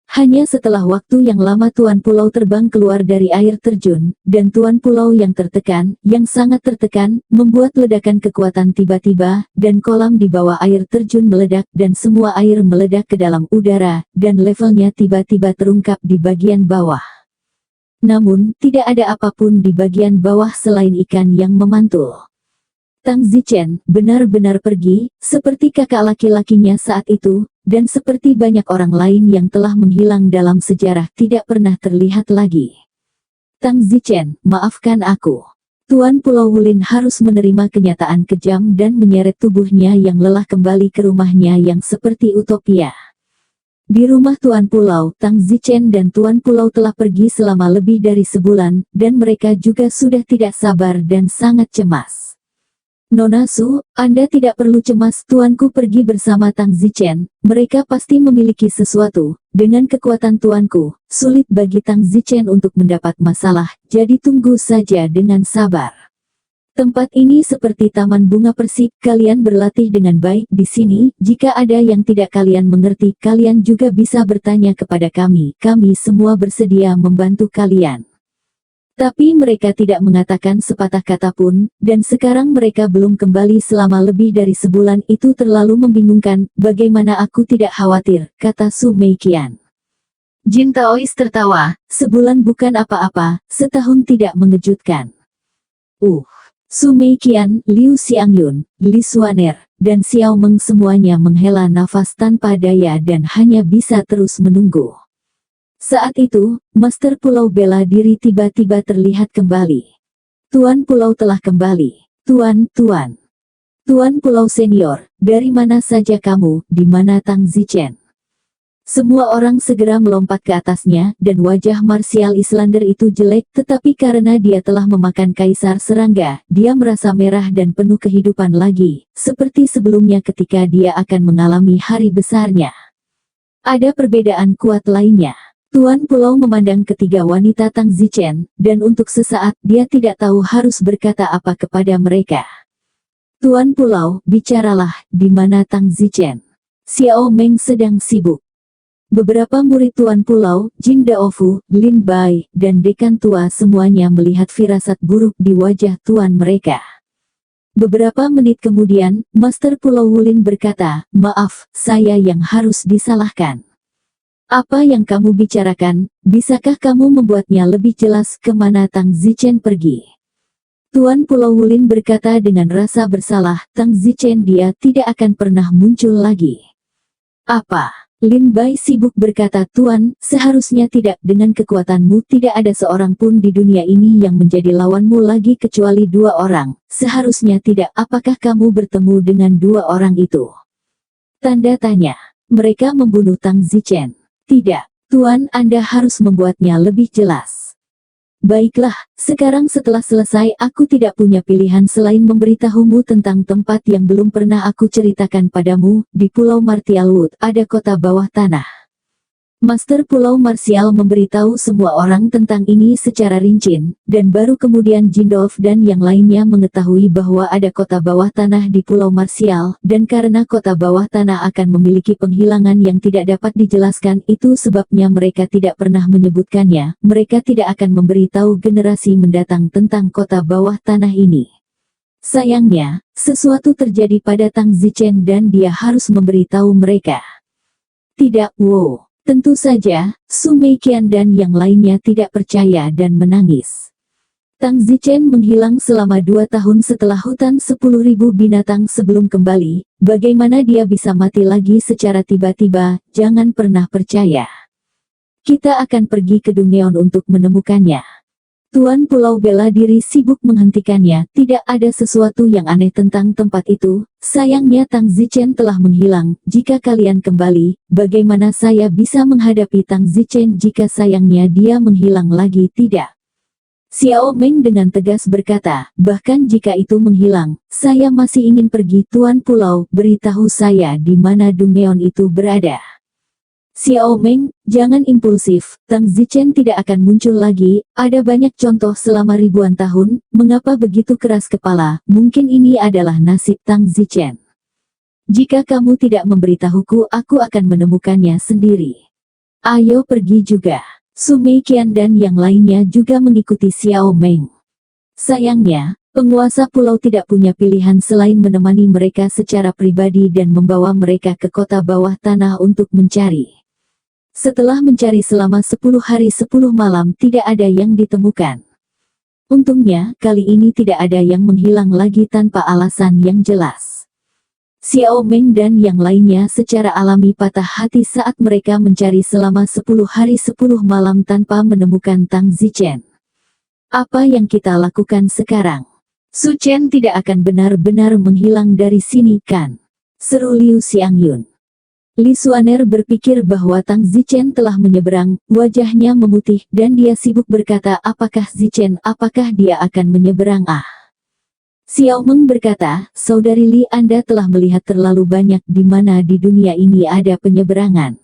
Hanya setelah waktu yang lama Tuan Pulau terbang keluar dari air terjun, dan Tuan Pulau yang tertekan, yang sangat tertekan, membuat ledakan kekuatan tiba-tiba, dan kolam di bawah air terjun meledak, dan semua air meledak ke dalam udara, dan levelnya tiba-tiba terungkap di bagian bawah. Namun, tidak ada apapun di bagian bawah selain ikan yang memantul. Tang Zichen benar-benar pergi, seperti kakak laki-lakinya saat itu, dan seperti banyak orang lain yang telah menghilang dalam sejarah tidak pernah terlihat lagi. Tang Zichen, maafkan aku. Tuan Pulau Wulin harus menerima kenyataan kejam dan menyeret tubuhnya yang lelah kembali ke rumahnya yang seperti utopia. Di rumah Tuan Pulau, Tang Zichen dan Tuan Pulau telah pergi selama lebih dari sebulan, dan mereka juga sudah tidak sabar dan sangat cemas. Nona Su, Anda tidak perlu cemas, tuanku pergi bersama Tang Zichen, mereka pasti memiliki sesuatu, dengan kekuatan tuanku, sulit bagi Tang Zichen untuk mendapat masalah, jadi tunggu saja dengan sabar. Tempat ini seperti taman bunga persik, kalian berlatih dengan baik di sini. Jika ada yang tidak kalian mengerti, kalian juga bisa bertanya kepada kami. Kami semua bersedia membantu kalian. Tapi mereka tidak mengatakan sepatah kata pun, dan sekarang mereka belum kembali selama lebih dari sebulan. Itu terlalu membingungkan. Bagaimana aku tidak khawatir, kata Su Meiqian. Jin Taois tertawa, sebulan bukan apa-apa, setahun tidak mengejutkan. Su Meiqian, Liu Xiangyun, Li Xuaner, dan Xiao Meng semuanya menghela nafas tanpa daya dan hanya bisa terus menunggu. Saat itu, Master Pulau Bela Diri tiba-tiba terlihat kembali. Tuan Pulau telah kembali. Tuan Pulau Senior, dari mana saja kamu, di mana Tang Zichen? Semua orang segera melompat ke atasnya, dan wajah marsial Islander itu jelek, tetapi karena dia telah memakan kaisar serangga, dia merasa merah dan penuh kehidupan lagi, seperti sebelumnya ketika dia akan mengalami hari besarnya. Ada perbedaan kuat lainnya. Tuan Pulau memandang ketiga wanita Tang Zichen, dan untuk sesaat dia tidak tahu harus berkata apa kepada mereka. Tuan Pulau, bicaralah, di mana Tang Zichen? Xiao Meng sedang sibuk. Beberapa murid Tuan Pulau, Jin Daofu, Lin Bai, dan dekan tua semuanya melihat firasat buruk di wajah tuan mereka. Beberapa menit kemudian, Master Pulau Wulin berkata, maaf, saya yang harus disalahkan. Apa yang kamu bicarakan, bisakah kamu membuatnya lebih jelas kemana Tang Zichen pergi? Tuan Pulau Wulin berkata dengan rasa bersalah, Tang Zichen dia tidak akan pernah muncul lagi. Apa? Lin Bai sibuk berkata, Tuan, seharusnya tidak, dengan kekuatanmu tidak ada seorang pun di dunia ini yang menjadi lawanmu lagi kecuali 2 orang, seharusnya tidak, apakah kamu bertemu dengan 2 orang itu? Tanda tanya. Mereka membunuh Tang Zichen. Tidak, Tuan, Anda harus membuatnya lebih jelas. Baiklah, sekarang setelah selesai aku tidak punya pilihan selain memberitahumu tentang tempat yang belum pernah aku ceritakan padamu. Di Pulau Martialwood ada kota bawah tanah. Master Pulau Martial memberitahu semua orang tentang ini secara rinci, dan baru kemudian Jindolf dan yang lainnya mengetahui bahwa ada kota bawah tanah di Pulau Martial, dan karena kota bawah tanah akan memiliki penghilangan yang tidak dapat dijelaskan, itu sebabnya mereka tidak pernah menyebutkannya. Mereka tidak akan memberitahu generasi mendatang tentang kota bawah tanah ini. Sayangnya, sesuatu terjadi pada Tang Zichen dan dia harus memberitahu mereka. Tidak, wow. Tentu saja, Su Meiqian dan yang lainnya tidak percaya dan menangis. Tang Zichen menghilang selama 2 tahun setelah hutan 10.000 binatang sebelum kembali. Bagaimana dia bisa mati lagi secara tiba-tiba? Jangan pernah percaya. Kita akan pergi ke Dungeon untuk menemukannya. Tuan Pulau Bela Diri sibuk menghentikannya, tidak ada sesuatu yang aneh tentang tempat itu, sayangnya Tang Zichen telah menghilang. Jika kalian kembali, bagaimana saya bisa menghadapi Tang Zichen jika sayangnya dia menghilang lagi? Tidak. Xiao Meng dengan tegas berkata, bahkan jika itu menghilang, saya masih ingin pergi. Tuan Pulau, beritahu saya di mana Dungeon itu berada. Xiao Meng, jangan impulsif, Tang Zichen tidak akan muncul lagi, ada banyak contoh selama ribuan tahun, mengapa begitu keras kepala? Mungkin ini adalah nasib Tang Zichen. Jika kamu tidak memberitahuku, aku akan menemukannya sendiri. Ayo pergi juga. Su Meiqian dan yang lainnya juga mengikuti Xiao Meng. Sayangnya, penguasa pulau tidak punya pilihan selain menemani mereka secara pribadi dan membawa mereka ke kota bawah tanah untuk mencari. Setelah mencari selama 10 hari 10 malam tidak ada yang ditemukan. Untungnya, kali ini tidak ada yang menghilang lagi tanpa alasan yang jelas. Xiao Meng dan yang lainnya secara alami patah hati saat mereka mencari selama 10 hari 10 malam tanpa menemukan Tang Zichen. Apa yang kita lakukan sekarang? Su Chen tidak akan benar-benar menghilang dari sini kan? Seru Liu Xiangyun. Li Xuaner berpikir bahwa Tang Zichen telah menyeberang, wajahnya memutih, dan dia sibuk berkata, apakah Zichen, apakah dia akan menyeberang? Xiao Meng berkata, Saudari Li, Anda telah melihat terlalu banyak di mana di dunia ini ada penyeberangan.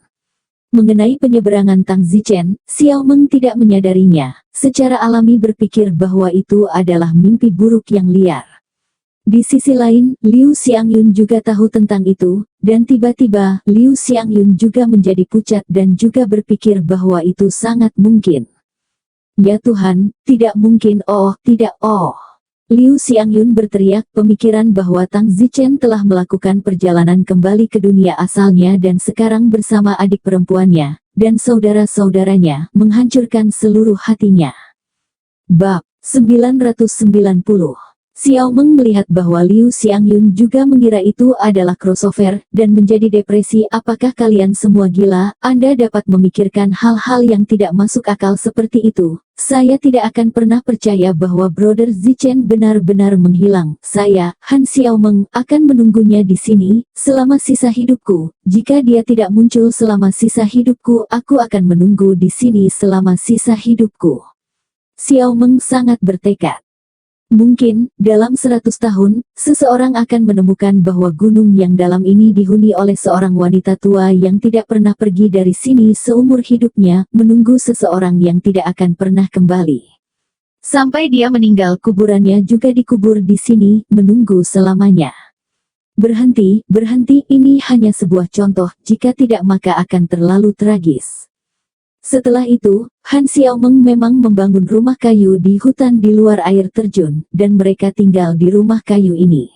Mengenai penyeberangan Tang Zichen, Xiao Meng tidak menyadarinya, secara alami berpikir bahwa itu adalah mimpi buruk yang liar. Di sisi lain, Liu Xiangyun juga tahu tentang itu, dan tiba-tiba, Liu Xiangyun juga menjadi pucat dan juga berpikir bahwa itu sangat mungkin. Ya Tuhan, tidak mungkin, oh, tidak, oh. Liu Xiangyun berteriak, pemikiran bahwa Tang Zichen telah melakukan perjalanan kembali ke dunia asalnya dan sekarang bersama adik perempuannya, dan saudara-saudaranya, menghancurkan seluruh hatinya. Bab 990. Xiao Meng melihat bahwa Liu Xiangyun juga mengira itu adalah crossover, dan menjadi depresi. Apakah kalian semua gila? Anda dapat memikirkan hal-hal yang tidak masuk akal seperti itu. Saya tidak akan pernah percaya bahwa Brother Zichen benar-benar menghilang. Saya, Han Xiao Meng, akan menunggunya di sini, selama sisa hidupku. Jika dia tidak muncul selama sisa hidupku, aku akan menunggu di sini selama sisa hidupku. Xiao Meng sangat bertekad. Mungkin, dalam 100 tahun, seseorang akan menemukan bahwa gunung yang dalam ini dihuni oleh seorang wanita tua yang tidak pernah pergi dari sini seumur hidupnya, menunggu seseorang yang tidak akan pernah kembali. Sampai dia meninggal, kuburannya juga dikubur di sini, menunggu selamanya. Berhenti, ini hanya sebuah contoh, jika tidak maka akan terlalu tragis. Setelah itu, Han Xiao Meng memang membangun rumah kayu di hutan di luar air terjun, dan mereka tinggal di rumah kayu ini.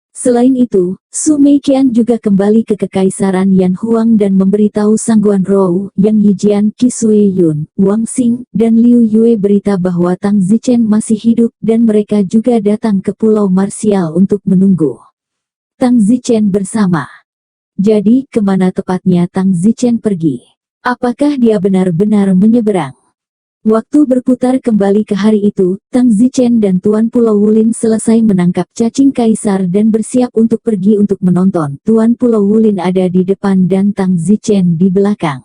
Selain itu, Su Meiqian juga kembali ke Kekaisaran Yan Huang dan memberitahu Sangguan Rou, Yang Yijian, Qi Sui Yun, Wang Xing, dan Liu Yue berita bahwa Tang Zichen masih hidup dan mereka juga datang ke Pulau Marsial untuk menunggu Tang Zichen bersama. Jadi, kemana tepatnya Tang Zichen pergi? Apakah dia benar-benar menyeberang? Waktu berputar kembali ke hari itu, Tang Zichen dan Tuan Pulau Wulin selesai menangkap cacing kaisar dan bersiap untuk pergi untuk menonton. Tuan Pulau Wulin ada di depan dan Tang Zichen di belakang.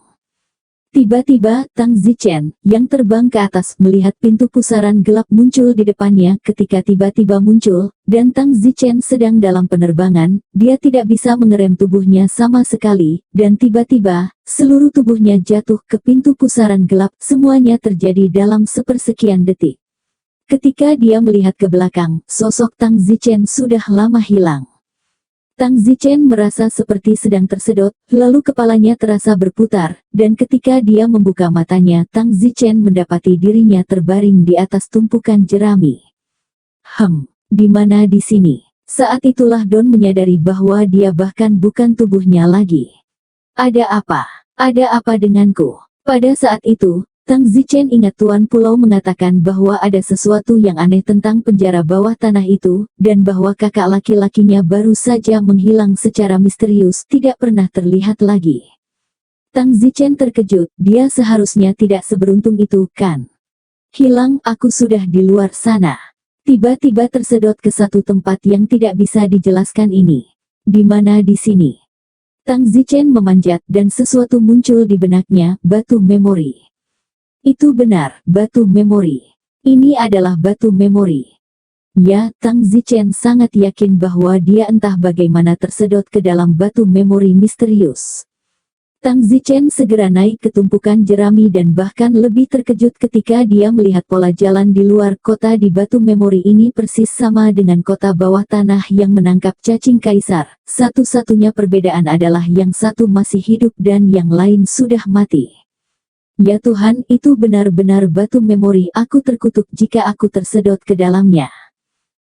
Tiba-tiba, Tang Zichen, yang terbang ke atas, melihat pintu pusaran gelap muncul di depannya ketika tiba-tiba muncul, dan Tang Zichen sedang dalam penerbangan, dia tidak bisa mengerem tubuhnya sama sekali, dan tiba-tiba, seluruh tubuhnya jatuh ke pintu pusaran gelap, semuanya terjadi dalam sepersekian detik. Ketika dia melihat ke belakang, sosok Tang Zichen sudah lama hilang. Tang Zichen merasa seperti sedang tersedot, lalu kepalanya terasa berputar, dan ketika dia membuka matanya, Tang Zichen mendapati dirinya terbaring di atas tumpukan jerami. Di mana di sini? Saat itulah Don menyadari bahwa dia bahkan bukan tubuhnya lagi. Ada apa? Ada apa denganku? Pada saat itu, Tang Zichen ingat Tuan Pulau mengatakan bahwa ada sesuatu yang aneh tentang penjara bawah tanah itu, dan bahwa kakak laki-lakinya baru saja menghilang secara misterius, tidak pernah terlihat lagi. Tang Zichen terkejut, dia seharusnya tidak seberuntung itu, kan? Hilang, aku sudah di luar sana. Tiba-tiba tersedot ke satu tempat yang tidak bisa dijelaskan ini. Di mana di sini? Tang Zichen memanjat dan sesuatu muncul di benaknya, batu memori. Itu benar, batu memori. Ini adalah batu memori. Ya, Tang Zichen sangat yakin bahwa dia entah bagaimana tersedot ke dalam batu memori misterius. Tang Zichen segera naik ke tumpukan jerami dan bahkan lebih terkejut ketika dia melihat pola jalan di luar kota di batu memori ini persis sama dengan kota bawah tanah yang menangkap cacing kaisar. Satu-satunya perbedaan adalah yang satu masih hidup dan yang lain sudah mati. Ya Tuhan, itu benar-benar batu memori. Aku terkutuk jika aku tersedot ke dalamnya.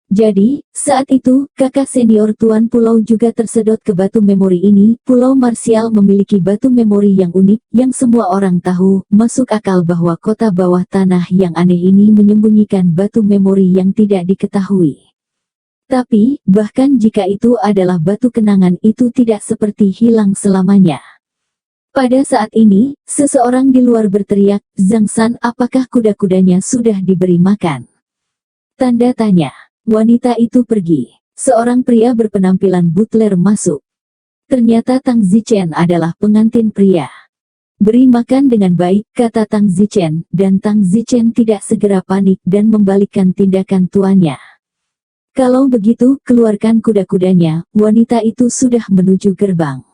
Jadi, saat itu, kakak senior Tuan Pulau juga tersedot ke batu memori ini. Pulau Marsial memiliki batu memori yang unik, yang semua orang tahu. Masuk akal bahwa kota bawah tanah yang aneh ini menyembunyikan batu memori yang tidak diketahui. Tapi, bahkan jika itu adalah batu kenangan, itu tidak seperti hilang selamanya. Pada saat ini, seseorang di luar berteriak, "Zhang San, apakah kuda-kudanya sudah diberi makan?" Tanda tanya. Wanita itu pergi. Seorang pria berpenampilan butler masuk. Ternyata Tang Zichen adalah pengantin pria. "Beri makan dengan baik," kata Tang Zichen, dan Tang Zichen tidak segera panik dan membalikkan tindakan tuannya. "Kalau begitu, keluarkan kuda-kudanya." Wanita itu sudah menuju gerbang.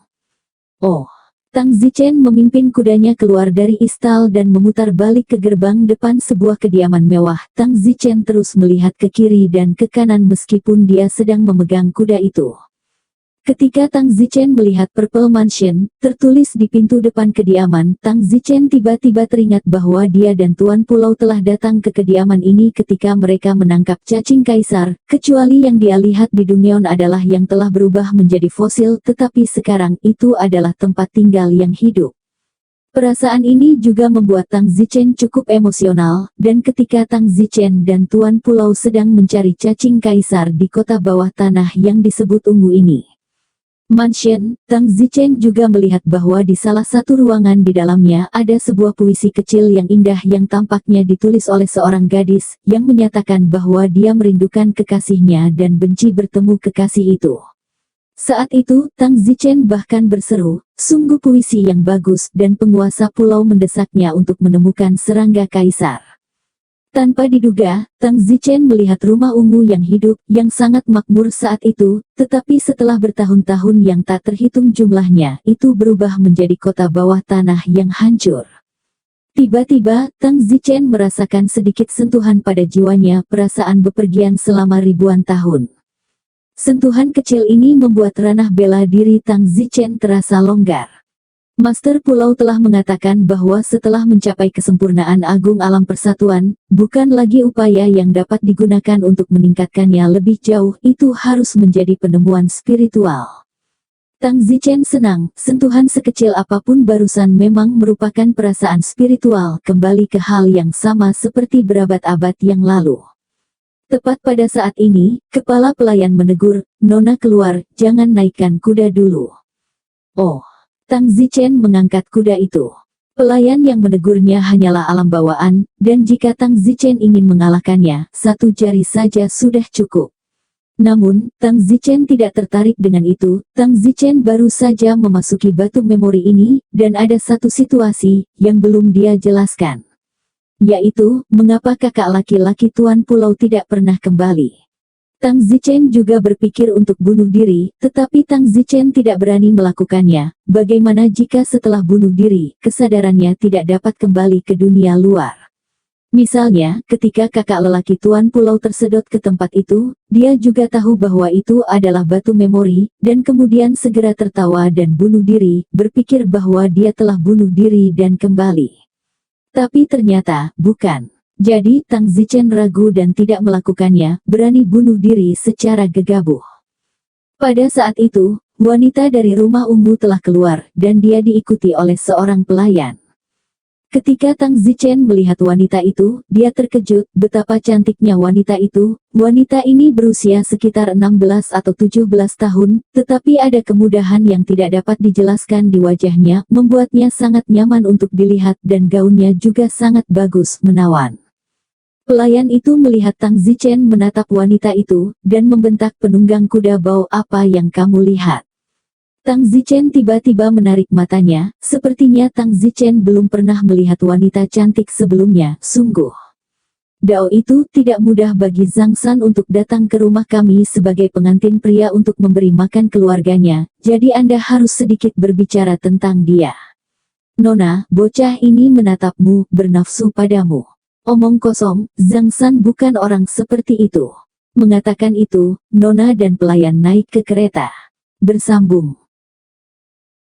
"Oh, Tang Zichen memimpin kudanya keluar dari istal dan memutar balik ke gerbang depan sebuah kediaman mewah. Tang Zichen terus melihat ke kiri dan ke kanan meskipun dia sedang memegang kuda itu. Ketika Tang Zichen melihat Purple Mansion, tertulis di pintu depan kediaman, Tang Zichen tiba-tiba teringat bahwa dia dan Tuan Pulau telah datang ke kediaman ini ketika mereka menangkap cacing kaisar, kecuali yang dia lihat di Dungeon adalah yang telah berubah menjadi fosil, tetapi sekarang itu adalah tempat tinggal yang hidup. Perasaan ini juga membuat Tang Zichen cukup emosional, dan ketika Tang Zichen dan Tuan Pulau sedang mencari cacing kaisar di kota bawah tanah yang disebut Ungu ini, Mansion, Tang Zichen juga melihat bahwa di salah satu ruangan di dalamnya ada sebuah puisi kecil yang indah yang tampaknya ditulis oleh seorang gadis, yang menyatakan bahwa dia merindukan kekasihnya dan benci bertemu kekasih itu. Saat itu, Tang Zichen bahkan berseru, "Sungguh puisi yang bagus," dan penguasa pulau mendesaknya untuk menemukan serangga kaisar. Tanpa diduga, Tang Zichen melihat rumah ungu yang hidup, yang sangat makmur saat itu, tetapi setelah bertahun-tahun yang tak terhitung jumlahnya, itu berubah menjadi kota bawah tanah yang hancur. Tiba-tiba, Tang Zichen merasakan sedikit sentuhan pada jiwanya, perasaan bepergian selama ribuan tahun. Sentuhan kecil ini membuat ranah bela diri Tang Zichen terasa longgar. Master Pulau telah mengatakan bahwa setelah mencapai kesempurnaan agung alam persatuan, bukan lagi upaya yang dapat digunakan untuk meningkatkannya lebih jauh, itu harus menjadi penemuan spiritual. Tang Zichen senang, sentuhan sekecil apapun barusan memang merupakan perasaan spiritual, kembali ke hal yang sama seperti berabad-abad yang lalu. Tepat pada saat ini, kepala pelayan menegur, "Nona keluar, jangan naikkan kuda dulu." Oh. Tang Zichen mengangkat kuda itu. Pelayan yang menegurnya hanyalah alam bawaan, dan jika Tang Zichen ingin mengalahkannya, satu jari saja sudah cukup. Namun, Tang Zichen tidak tertarik dengan itu. Tang Zichen baru saja memasuki batu memori ini, dan ada satu situasi yang belum dia jelaskan. Yaitu, mengapa kakak laki-laki Tuan Pulau tidak pernah kembali. Tang Zichen juga berpikir untuk bunuh diri, tetapi Tang Zichen tidak berani melakukannya. Bagaimana jika setelah bunuh diri, kesadarannya tidak dapat kembali ke dunia luar? Misalnya, ketika kakak lelaki Tuan Pulau tersedot ke tempat itu, dia juga tahu bahwa itu adalah batu memori, dan kemudian segera tertawa dan bunuh diri, berpikir bahwa dia telah bunuh diri dan kembali. Tapi ternyata, bukan. Jadi, Tang Zichen ragu dan tidak melakukannya, berani bunuh diri secara gegabah. Pada saat itu, wanita dari rumah ungu telah keluar, dan dia diikuti oleh seorang pelayan. Ketika Tang Zichen melihat wanita itu, dia terkejut betapa cantiknya wanita itu. Wanita ini berusia sekitar 16 atau 17 tahun, tetapi ada kemudahan yang tidak dapat dijelaskan di wajahnya, membuatnya sangat nyaman untuk dilihat dan gaunnya juga sangat bagus menawan. Pelayan itu melihat Tang Zichen menatap wanita itu, dan membentak penunggang kuda, "Bau apa yang kamu lihat?" Tang Zichen tiba-tiba menarik matanya, sepertinya Tang Zichen belum pernah melihat wanita cantik sebelumnya, sungguh. Dao itu tidak mudah bagi Zhang San untuk datang ke rumah kami sebagai pengantin pria untuk memberi makan keluarganya, jadi Anda harus sedikit berbicara tentang dia. Nona, bocah ini menatapmu, bernafsu padamu. Omong kosong, Zhang San bukan orang seperti itu. Mengatakan itu, Nona dan pelayan naik ke kereta. Bersambung.